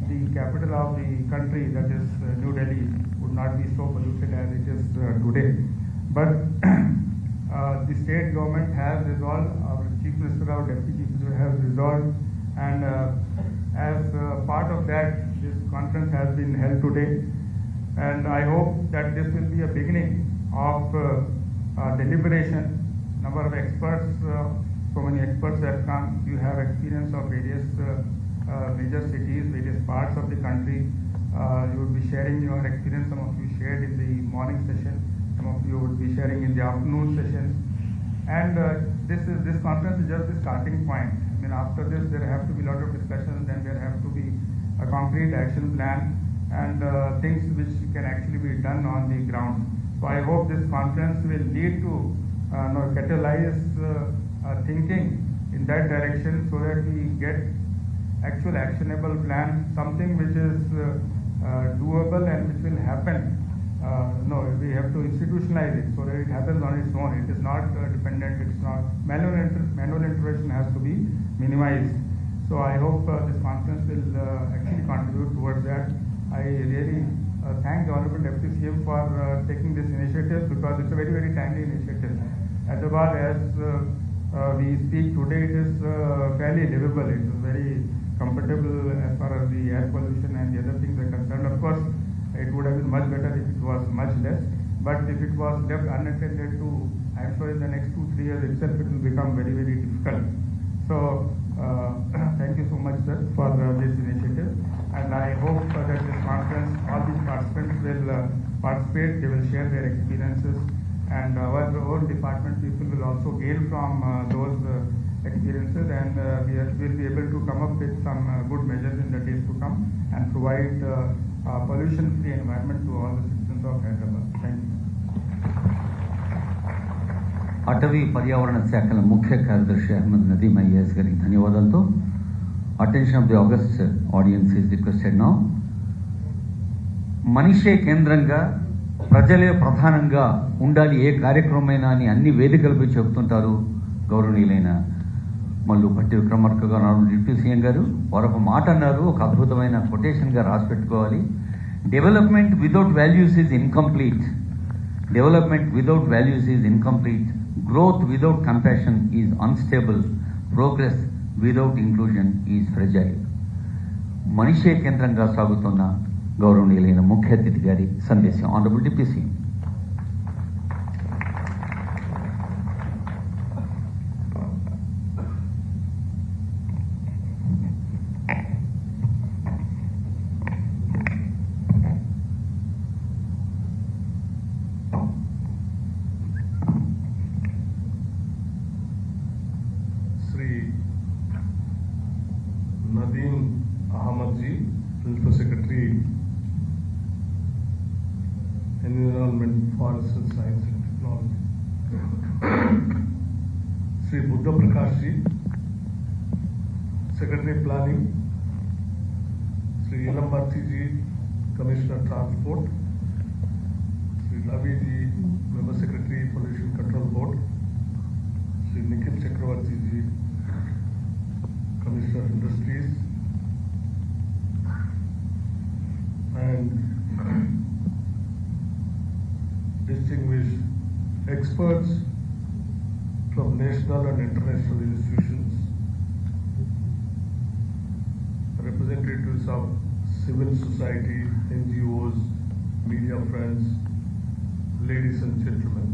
the capital of the country, that is New Delhi, would not be so polluted as it is today. But the state government has resolved, our Chief Minister, our Deputy Chief Minister has resolved, and as part of that, this conference has been held today. And I hope that this will be a beginning of deliberation. Number of experts, so many experts have come. You have experience of various major cities, various parts of the country. You would be sharing your experience. Some of you shared in the morning session. Some of you would be sharing in the afternoon sessions. And this conference is just the starting point. I mean, after this, there have to be a lot of discussions, and there have to be a concrete action plan and things which can actually be done on the ground. So I hope this conference will lead to catalyze thinking in that direction, so that we get actual actionable plan, something which is doable and which will happen. We have to institutionalize it so that it happens on its own. It is not dependent. It's not manual intervention has to be minimized. So I hope this conference will actually contribute towards that. I really thank the Honorable Deputy CM for taking this initiative, because it's a very, very timely initiative. Hyderabad, as we speak today, it is fairly livable. It is very comfortable as far as the air pollution and the other things are concerned. Of course, it would have been much better if it was much less. But if it was left unattended to, I'm sure in the next 2-3 years itself, it will become very, very difficult. So thank you so much, sir, for this initiative. And I hope that this conference, all these participants will participate. They will share their experiences, and our own department people will also gain from those experiences, and we'll be able to come up with some good measures in the days to come and provide a pollution-free environment to all the citizens of Hyderabad. Thank you. అటవీ పర్యావరణ శాఖల ముఖ్య కార్యదర్శి Ahmed Nadeem IAS గారికి ధన్యవాదాలతో attention of the august audience is requested now. మనిషే కేంద్రంగా ప్రజలే ప్రధానంగా ఉండాలి ఏ కార్యక్రమమైనా అని అన్ని వేదికలపై చెబుతుంటారు గౌరవనీయులైన మల్లు భట్టి విక్రమార్క గారు, డిప్యూటీ సీఎం గారు. వారు ఒక మాట అన్నారు, ఒక అద్భుతమైన కొటేషన్గా రాసి పెట్టుకోవాలి. Development without values is incomplete. Development without values is incomplete. Growth without compassion is unstable. Progress without inclusion is fragile. మనిషే కేంద్రంగా సాగుతున్న గౌరవనీయులైన ముఖ్య అతిథి గారి సందేశం. Honourable deputy CM. Nadeem Ahmad ji, Principal Secretary, Environment, Forest and Science and Technology. Sri Buddha Prakash ji, Secretary Planning. Sri Mallu Bhatti ji, Commissioner Transport. Sri Ravi ji, Member Secretary, Pollution Control Board. Sri Nikhil Chakrapani ji, Commissioner of Industries, and distinguished experts from national and international institutions, representatives of civil society, NGOs, media friends, ladies and gentlemen.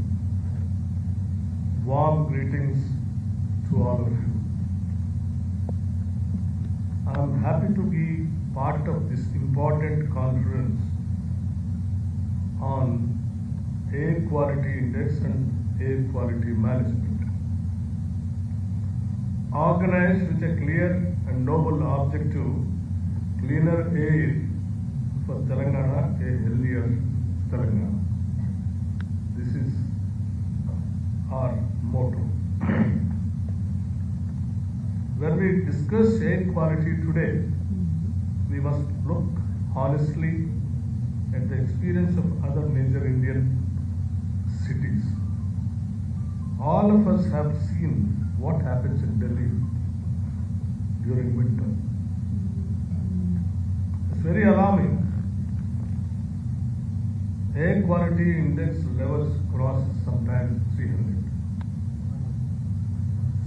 Warm greetings to all of you. I am happy to be part of this important conference on air quality index and air quality management. Organized with a clear and noble objective, cleaner air for Telangana, a healthier Telangana. This is our motto. When we discuss air quality today, we must look honestly at the experience of other major Indian cities. All of us have seen what happens in Delhi during winter. It's very alarming. Air quality index levels cross sometimes 300.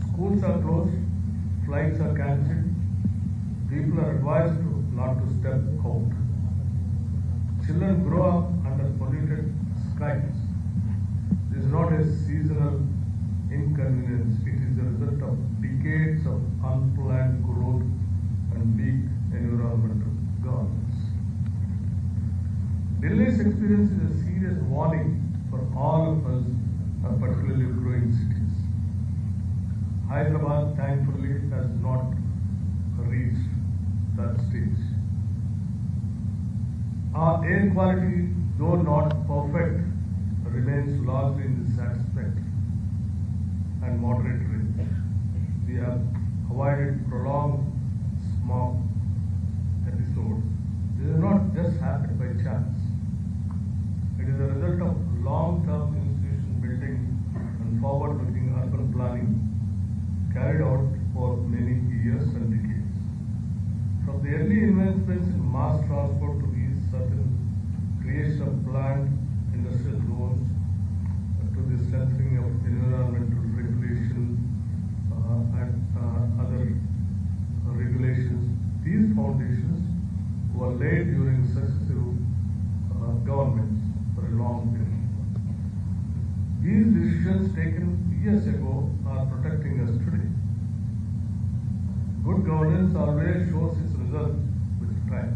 Schools are closed. Flights are cancelled. People are advised not to step out. Children grow up under polluted skies. This is not a seasonal inconvenience. It is the result of decades of unplanned growth and weak environmental governance. Delhi's experience is a serious warning for all of us, particularly growing cities. Hyderabad, thankfully, has not reached that stage. Our air quality, though not perfect, remains largely in the satisfactory and moderate range. We have avoided prolonged smog episodes. This has not just happened by chance. It is a result of long-term institution building and forward-looking urban planning carried out for many years and decades. From the early investments in mass transport to these certain creation of planned industrial zones to the strengthening of environmental regulation and other regulations, these foundations were laid during successive governments for a long period. These decisions taken years ago are protecting us today. Good governance always shows its result with time.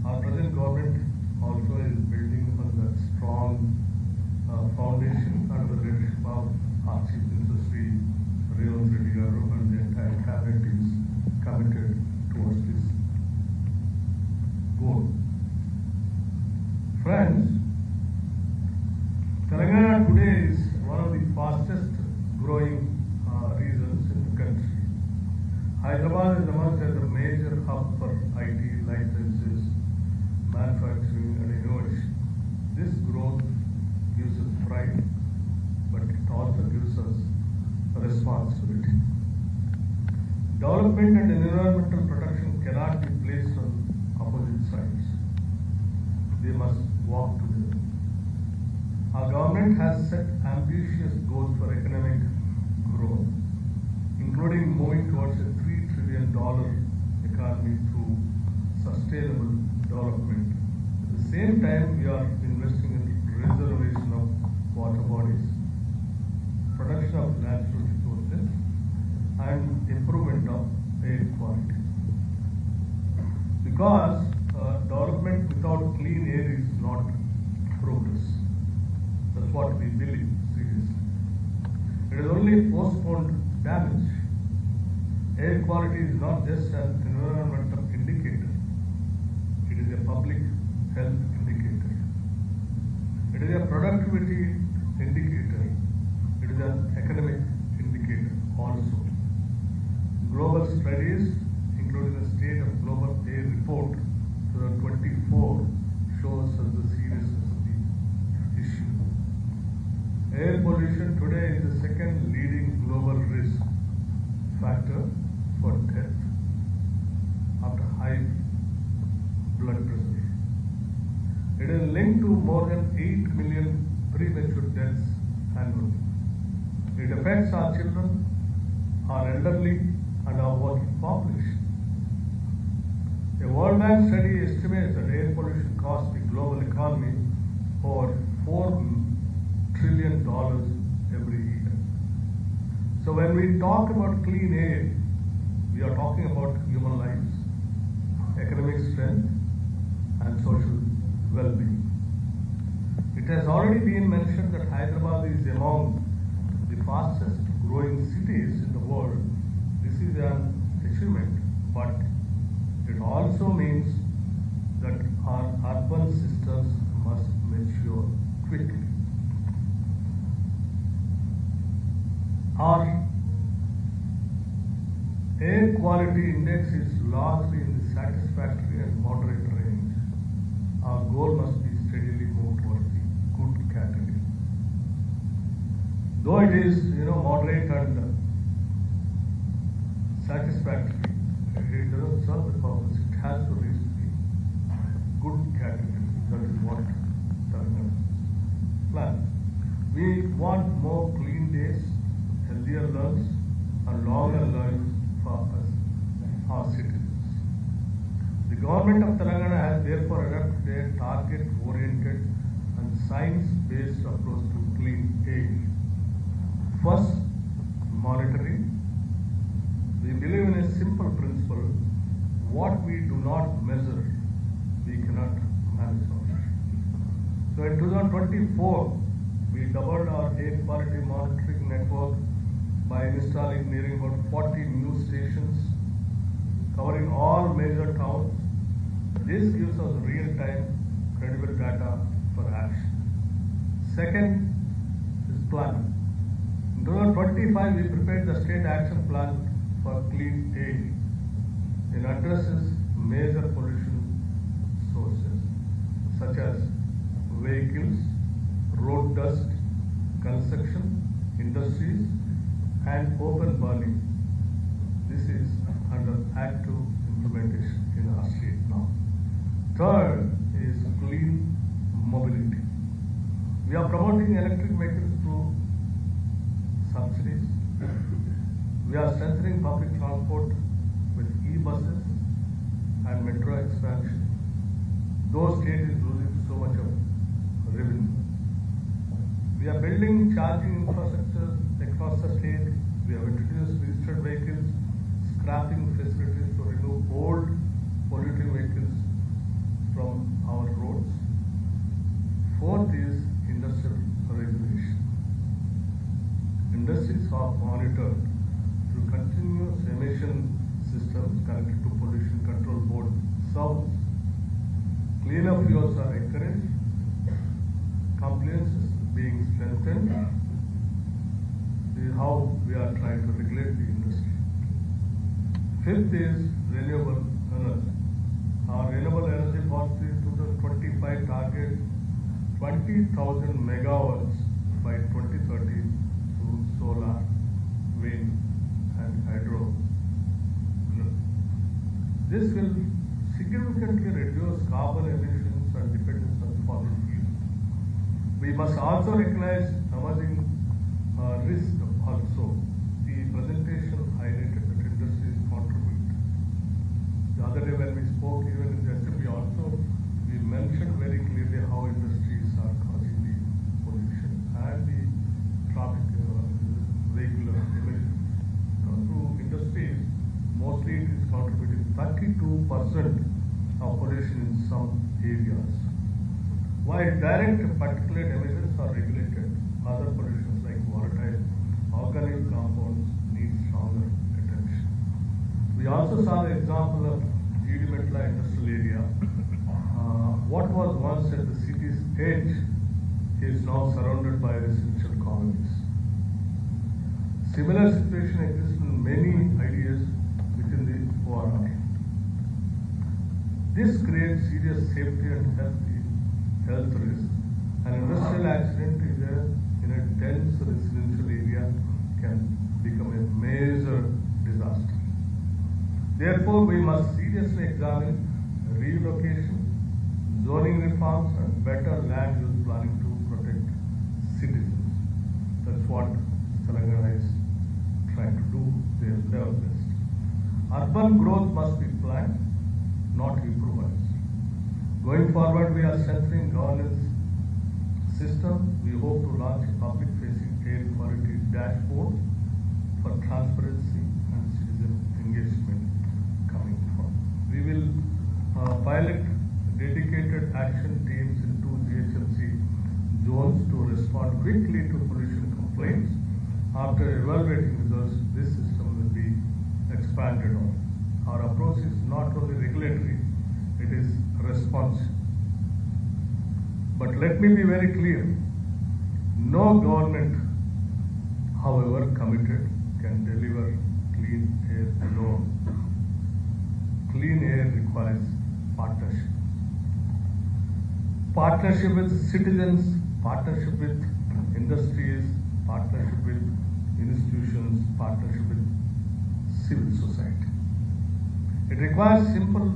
Our present government also is building on that strong foundation under the leadership of our Chief Minister Revanth Reddy and Hyderabad is emerged as a major hub for IT, life sciences, manufacturing and innovation. This growth gives us pride, but it also gives us a responsibility. Development and environmental protection cannot be placed on opposite sides. They must walk together. Our government has set ambitious goals for economic growth, including moving towards a $3 trillion economy through sustainable development. At the same time, we are investing in reservation of water bodies, production of natural resources, and improvement of air quality. Because development without clean air is not progress. That's what we believe seriously. It is only postponed damage. Air quality is not just an environmental indicator. It is a public health indicator. It is a productivity indicator. It is an economic indicator also. Global studies, including the State of Global Air Report 2024, shows us the seriousness of the issue. Air pollution today is the second leading global risk factor for death after high blood pressure. It is linked to more than 8 million premature deaths annually. It affects our children, our elderly, and our working population. A World Bank study estimates that air pollution costs the global economy over $4 trillion every year. So when we talk about clean air, we are talking about human lives, economic strength, and social well-being. It has already been mentioned that Hyderabad is among the fastest growing cities in the world. This is an achievement, but it also means that our urban systems must mature quickly. Our air quality index is largely in the satisfactory and moderate range. Our goal must be steadily moved towards the good category. Though it is, moderate and satisfactory, it doesn't serve the purpose. It has to reach the good category. That is what Telanganam plans. We want more clean days, healthier lungs, and longer lives for us, our citizens. The government of Telangana has therefore adopted a target-oriented and science-based approach to clean air. First, monitoring. We believe in a simple principle: what we do not measure, we cannot manufacture. So in 2024, we doubled our air quality monitoring network by installing nearing about 40 new stations covering all major towns. This gives us real-time, credible data for action. Second is planning. In 2025, we prepared the State Action Plan for Clean Air. It addresses major pollution sources such as vehicles, road dust, construction, industries, and open burning. This is under active implementation in our state now. Third is clean mobility. We are promoting electric vehicles through subsidies. We are strengthening public transport with e-buses and metro expansion. Though state is losing so much of revenue. We are building charging infrastructure across the state. We have introduced registered vehicles, scrapping facilities to remove old polluting vehicles from our roads. Fourth is industrial regulation. Industries are monitored through continuous emission systems connected to Pollution Control Board servers. Cleaner fuels are encouraged. Compliance is being strengthened. This is how we are trying to regulate the industry. Fifth is renewable energy. Our renewable energy policy 2025 target 20,000 megawatts by 2030 through solar, wind and hydro. This will significantly reduce carbon emissions and dependence on fossil fuels. We must also recognize emerging risk also. The presentation highlighted that industries contribute. The other day when we spoke even in the assembly also, we mentioned very clearly how industries are causing the pollution and the traffic vehicular emissions. Through industries, mostly it is contributing 32% of pollution in some areas. While direct particulate emissions are regulated, other pollutions like volatile organic compounds need stronger attention. We also saw the example of Gedimetla industrial area. What was once at the city's edge is now surrounded by residential colonies. Similar situation exists in many ideas within the ORR. This creates serious safety and health risks. An industrial accident in a dense residential area can become a major disaster. Therefore, we must seriously examine relocation, zoning reforms and better land use planning to protect citizens. That's what Telangana is trying to do their level best. Urban growth must be planned, not improvised. Going forward, we are strengthening governance system. We hope to launch a public-facing air quality dashboard for transparency and citizen engagement coming forward. We will pilot dedicated action teams in 2 GHMC zones to respond quickly to pollution complaints. After evaluating results, this system will be expanded on. Our approach is not only regulatory, it is responsive. But let me be very clear, no government, however committed, can deliver clean air alone. Clean air requires partnership. Partnership with citizens, partnership with industries, partnership with institutions, partnership with civil society. It requires simple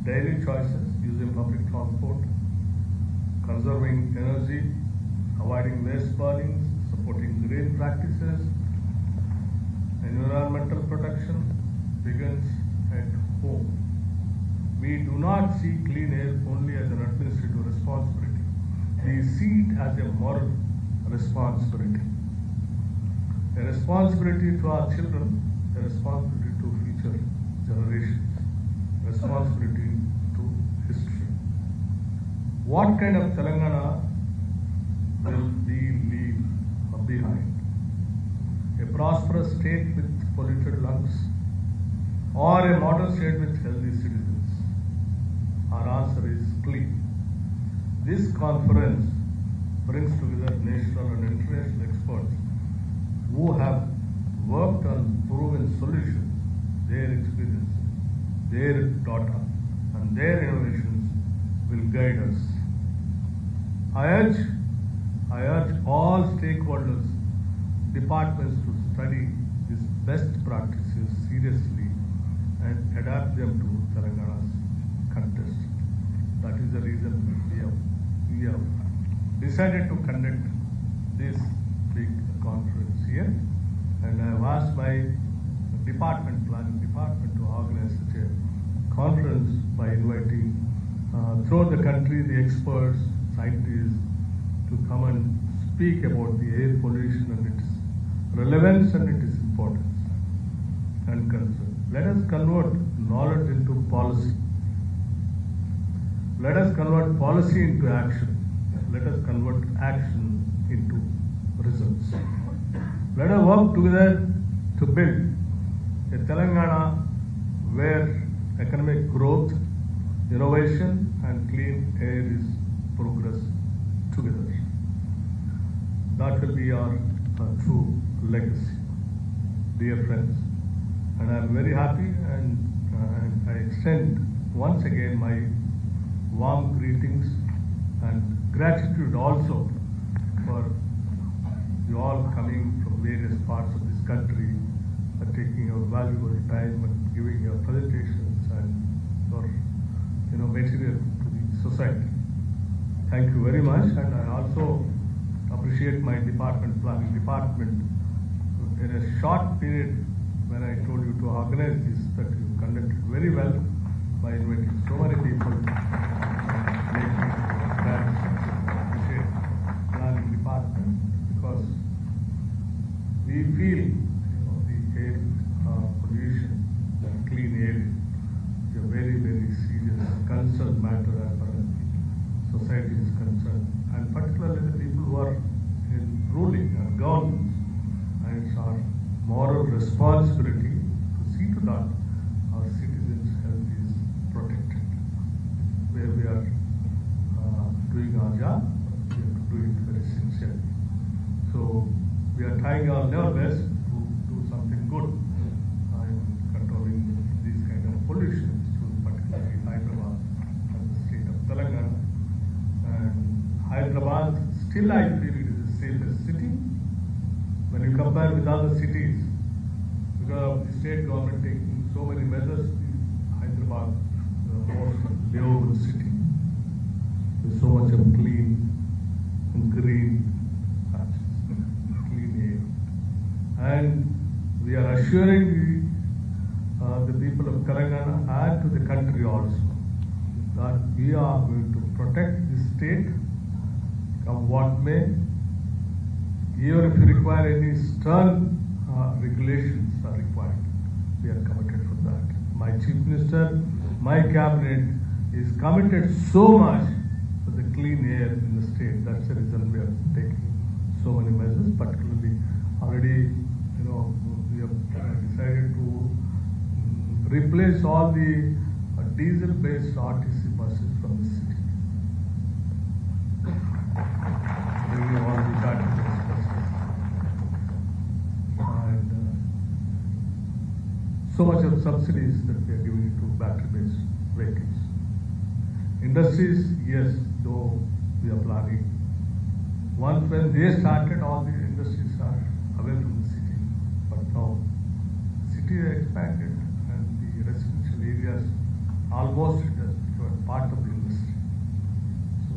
daily choices, using public transport, conserving energy, avoiding waste burning, supporting green practices. Environmental protection begins at home. We do not see clean air only as an administrative responsibility. We see it as a moral responsibility. A responsibility to our children, a responsibility to future generations, responsibility to history. What kind of Telangana will we leave behind? A prosperous state with polluted lungs, or a modern state with healthy citizens? Our answer is clear. This conference brings together national and international experts who have worked on proven solutions. Their experience, their data, and their innovations will guide us. I urge all stakeholders, departments to study these best practices seriously and adapt them to Telangana's context. That is the reason we have decided to conduct this big conference here, and I have asked my planning department to organize such a conference by inviting throughout the country the experts, scientists to come and speak about the air pollution and its relevance and its importance and concern. Let us convert knowledge into policy. Let us convert policy into action. Let us convert action into results. Let us work together to build a Telangana where economic growth, innovation and clean air is progress together. That will be our true legacy. Dear friends, And I'm very happy and I extend once again my warm greetings and gratitude also for you all coming from various parts of this country and taking your valuable time and giving your presentations and your material to the society. Thank you very much, and I also appreciate my planning department. In a short period when I told you to organize this, that you conducted very well by inviting so many people. Appreciate planning department because we feel the air pollution and clean air is a very, very serious concern matter as far as the society is concerned, and particularly the people who are in ruling and governance. And it's our moral responsibility to see to that our citizens' health is protected. Where we are doing our job, we have to do it very sincerely. So we are trying our level best to do something good in controlling these kind of pollution, particularly Hyderabad and the state of Telanganam. And Hyderabad, still I feel it is the safest city when you compare with other cities, because of the state government taking so many measures. Hyderabad is the most livable city with so much of clean and green patches, clean air, and we are assuring the people of Telanganam and to the country also that we are going to protect this state come what may. Even if you require any stern regulations are required, we are committed for that. My Chief Minister, my cabinet is committed so much for the clean air in the state. That's the reason we are taking so many measures, particularly already, we have decided to replace all the diesel-based RTC buses from the city. Bringing all the battery-based buses. And so much of subsidies that we are giving to battery-based vehicles. Industries, yes, though we are planning. Once when they started, all the industries are away from the city. But now, the city is expanded and the residential areas almost it has become part of the industry. So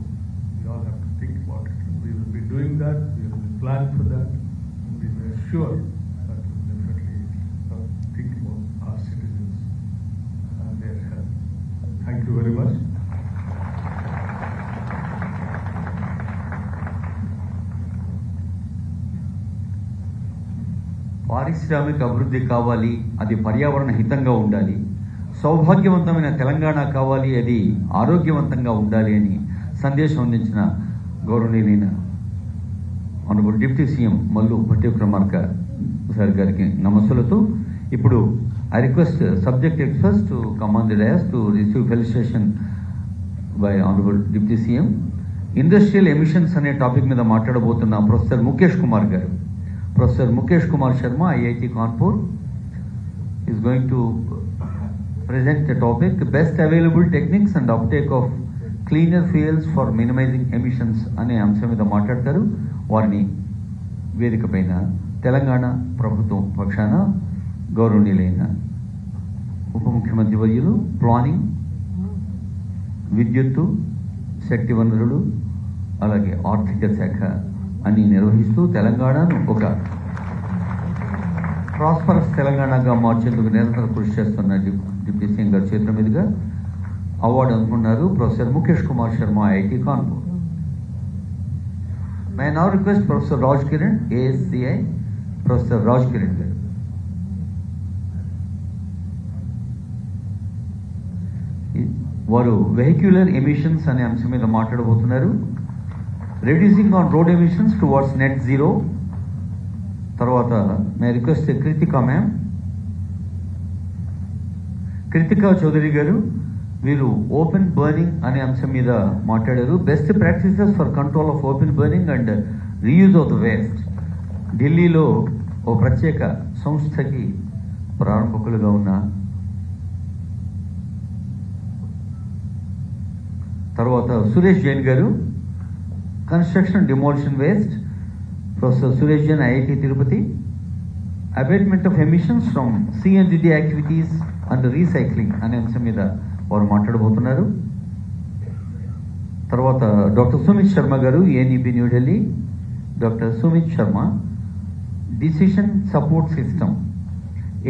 we all have to think about it. We will be doing that, we will plan for that, and we are sure that we will definitely think about our citizens and their health. Thank you very much. పారిశ్రామిక అభివృద్ధి కావాలి, అది పర్యావరణ హితంగా ఉండాలి. సౌభాగ్యవంతమైన తెలంగాణ కావాలి, అది ఆరోగ్యవంతంగా ఉండాలి అని సందేశం అందించిన గౌరవనీయులైన honourable deputy CM Mallu Bhatti Vikramarka sir గారికి నమస్సులతో ఇప్పుడు I request subject experts to come on the dais to receive felicitation by honourable deputy CM. Industrial emissions అనే టాపిక్ మీద మాట్లాడబోతున్న ప్రొఫెసర్ ముఖేష్ కుమార్ గారు. Professor Mukesh Kumar Sharma, IIT Kanpur, is going to present the topic, Best Available Techniques and Uptake of Cleaner Fuels for Minimizing Emissions అనే అంశం మీద మాట్లాడతారు. వారిని వేదిక పైన తెలంగాణ ప్రభుత్వం పక్షాన గౌరవనీయులైన ఉప ముఖ్యమంత్రి వర్యులు, ప్లానింగ్, విద్యుత్తు, శక్తి వనరులు, అలాగే ఆర్థిక శాఖ అన్ని నిర్వహిస్తూ తెలంగాణను ఒక ప్రాస్పరస్ తెలంగాణగా మార్చేందుకు నిరంతరం కృషి చేస్తున్న డిప్యూటీ సీఎం గారి చేతుల మీదుగా అవార్డు అందుకున్నారు professor Mukesh Kumar Sharma, IIT Kanpur. May now request professor Raj Kiran, ASCI, professor Raj Kiran గారు. వారు వెహిక్యులర్ ఎమిషన్స్ అనే అంశం మీద మాట్లాడబోతున్నారు. Reducing on road emissions towards net zero. తర్వాత may request Kritika ma'am, Kritika Chaudhary గారు, వీరు ఓపెన్ బర్నింగ్ అనే అంశం మీద మాట్లాడారు. Best practices for control of open burning and reuse of the waste. ఢిల్లీలో ఓ ప్రత్యేక సంస్థకి ప్రారంభకులుగా ఉన్న తర్వాత సురేష్ జైన్ గారు, construction demolition waste, professor Suresh Jain, IIT Tirupati, abatement of emissions from C and D activities and recycling అనే అంశం మీద వారు మాట్లాడబోతున్నారు. తర్వాత డాక్టర్ సుమిత్ శర్మ గారు, UNEP New Delhi, doctor Sumit Sharma, decision support system,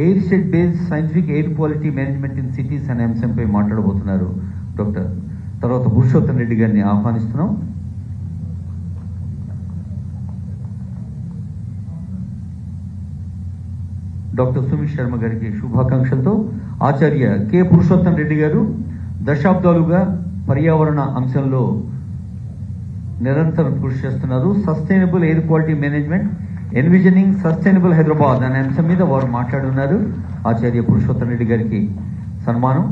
air state based scientific air quality management in cities అనే అంశంపై మాట్లాడబోతున్నారు డాక్టర్. తర్వాత పురుషోత్తం రెడ్డి గారిని ఆహ్వానిస్తున్నాం. డాక్టర్ సుమిత్ శర్మ గారికి శుభాకాంక్షలతో ఆచార్య కె పురుషోత్తం రెడ్డి గారు దశాబ్దాలుగా పర్యావరణ అంశంలో నిరంతరం కృషి చేస్తున్నారు. Sustainable air quality management, envisioning sustainable Hyderabad అనే అంశం మీద వారు మాట్లాడున్నారు. ఆచార్య పురుషోత్తం రెడ్డి గారికి సన్మానం.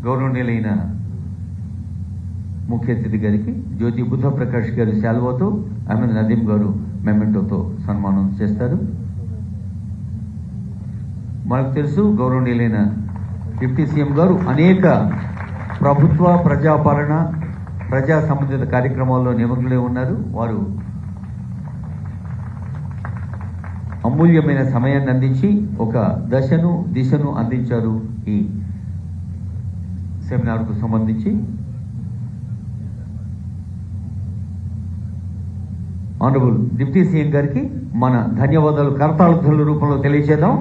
గౌరవనీయులైన ముఖ్య అతిథి గారికి జ్యోతి బుద్ధ ప్రకాష్ గారు శాల్వాతో, అహ్మద్ నదీం గారు మెమెంటోతో సన్మానం చేస్తారు. మనకు తెలుసు గౌరవనీయులైన డిప్యూటీ సీఎం గారు అనేక ప్రభుత్వ ప్రజాపాలన ప్రజా సంబంధిత కార్యక్రమాల్లో నిమగ్నమై ఉన్నారు. వారు అమూల్యమైన సమయాన్ని అందించి ఒక దశను దిశను అందించారు ఈ సెమినార్కు సంబంధించి. ఆనరబుల్ డిప్యూటీ సీఎం గారికి మన ధన్యవాదాలు కరతాళధ్వనుల రూపంలో తెలియజేద్దాం.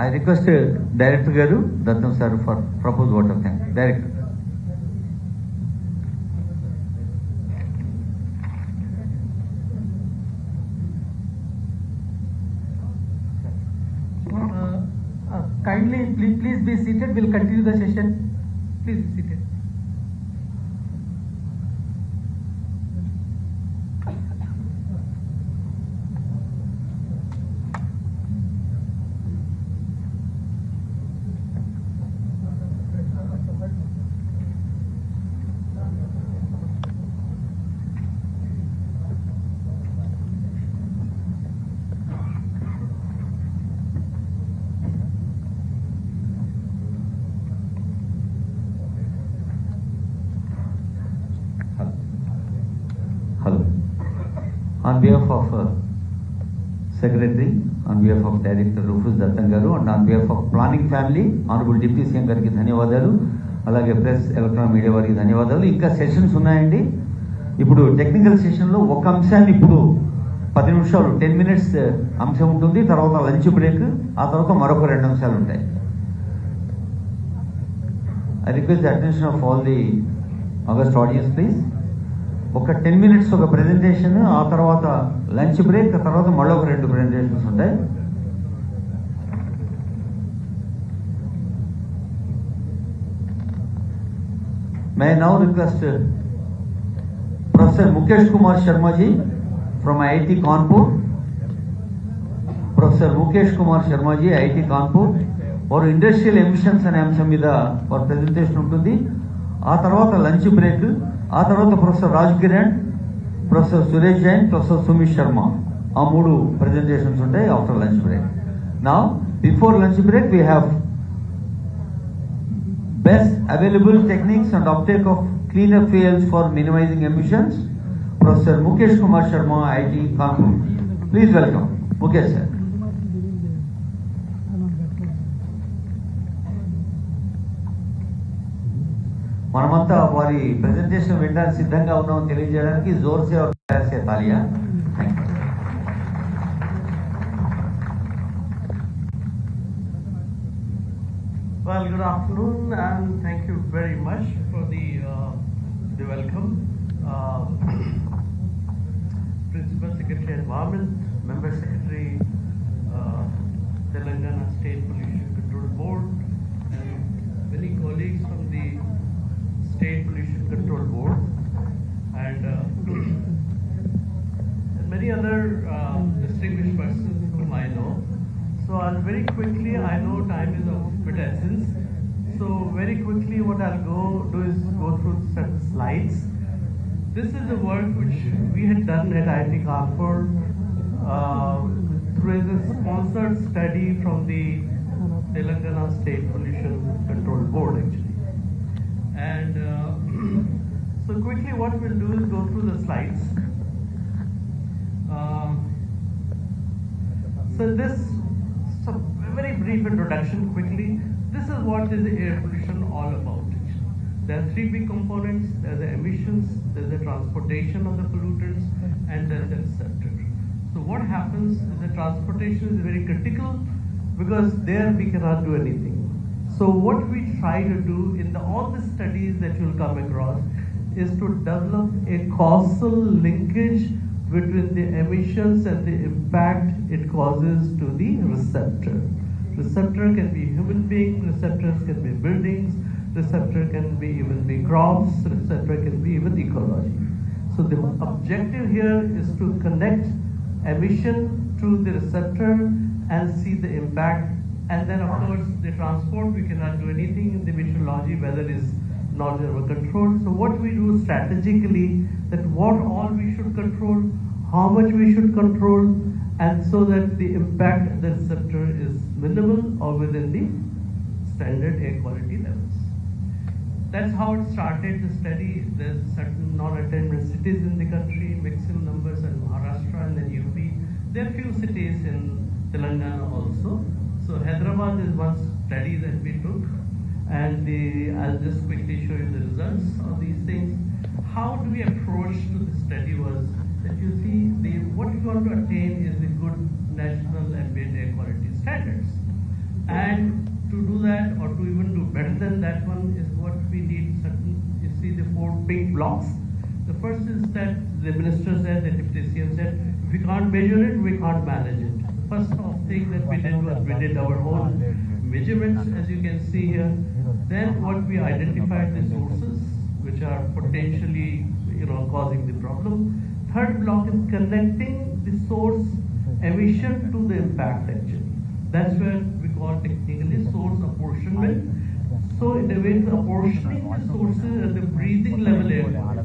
ఐ రిక్వెస్ట్ డైరెక్టర్ గారు Datham sir for propose vote of thank. Director. Kindly, please be seated. We'll continue the session. Please be seated. On behalf of Secretary, on behalf of Director Rufus Dattan garu, and on behalf of Planning Family, Honorable Deputy CM gariki ధన్యవాదాలు. అలాగే press electronic media వారికి ధన్యవాదాలు. ఇంకా sessions ఉన్నాయండి. ఇప్పుడు technical సెషన్లో ఒక అంశాన్ని ఇప్పుడు 10 నిమిషాలు 10 minutes అంశం ఉంటుంది. తర్వాత లంచ్ బ్రేక్, ఆ తర్వాత మరొక 2 అంశాలు ఉంటాయి. I request the attention of all the august audience please. ఒక 10 minutes ఒక ప్రెజెంటేషన్, ఆ తర్వాత లంచ్ బ్రేక్, ఆ తర్వాత మళ్ళీ ఒక 2 ప్రెజెంటేషన్స్ ఉంటాయి. May now request professor Mukesh Kumar Sharma ji from IIT Kanpur. Professor Mukesh Kumar Sharma ji, IIT Kanpur. వారు ఇండస్ట్రియల్ ఎమిషన్స్ అనే అంశం మీద వారి ప్రెజెంటేషన్ ఉంటుంది. ఆ తర్వాత లంచ్ బ్రేక్, ఆ తర్వాత professor Raj Kiran, professor Suresh Jain, professor Sumit Sharma, ఆ 3 presentations ఉంటాయి after lunch break. Now before lunch break we have best available techniques and uptake of cleaner fuels for minimising emissions. Professor Mukesh Kumar Sharma, IIT Kanpur. Please welcome Mukesh sir. మనమంతా వారి presentation వినడానికి సిద్ధంగా ఉన్నామని తెలియజేయడానికి జోర్సే और प्यार से तालियां. Thank you. Well, good afternoon and thank you very much for the welcome. Principal Secretary Environment, Member Secretary Telangana State Pollution Control Board, and many colleagues from the State Pollution Control Board, and many other distinguished persons whom I know. So I'll very quickly, I know time is of bit essence. So very quickly what I'll do is go through certain slides. This is the work which we had done at IIT Kanpur through a sponsored study from the Telangana State Pollution Control Board actually. And so quickly what we'll do is go through the slides. So this, so a very brief introduction quickly. This is what is the air pollution all about. There are three big components. There are the emissions, there's the transportation of the pollutants, and there's the receptor. So what happens is the transportation is very critical because there we cannot do anything. So what we try to do in all the studies that you'll come across is to develop a causal linkage between the emissions and the impact it causes to the receptor. Receptor can be human being, receptors can be buildings, receptor can be even be crops, receptor can be even ecology. So the objective here is to connect emission to the receptor and see the impact. And then of course the transport, we cannot do anything in the meteorology, weather is not under control. So what we do strategically, that what all we should control, how much we should control, and so that the impact of the receptor is minimal or within the standard air quality levels. That's how it started the study. There's certain non-attainment cities in the country, maximum numbers in Maharashtra and then UP. There are few cities in Telanganam also. So Hyderabad is one study that we took, and I'll just quickly show you the results of these things. How do we approach to the study was that you see what we want to attain is the good national ambient air quality standards. And to do that or to even do better than that one is what we need certain, you see the 4 pink blocks. The first is that the minister said, the deputy CM said, if we can't measure it, we can't manage it. The first thing that we did was we did our own measurements, as you can see here. Then what we identified the sources which are potentially causing the problem. Third block is connecting the source emission to the impact actually. That's where we call technically source apportionment. So in a way, apportioning the sources at the breathing level air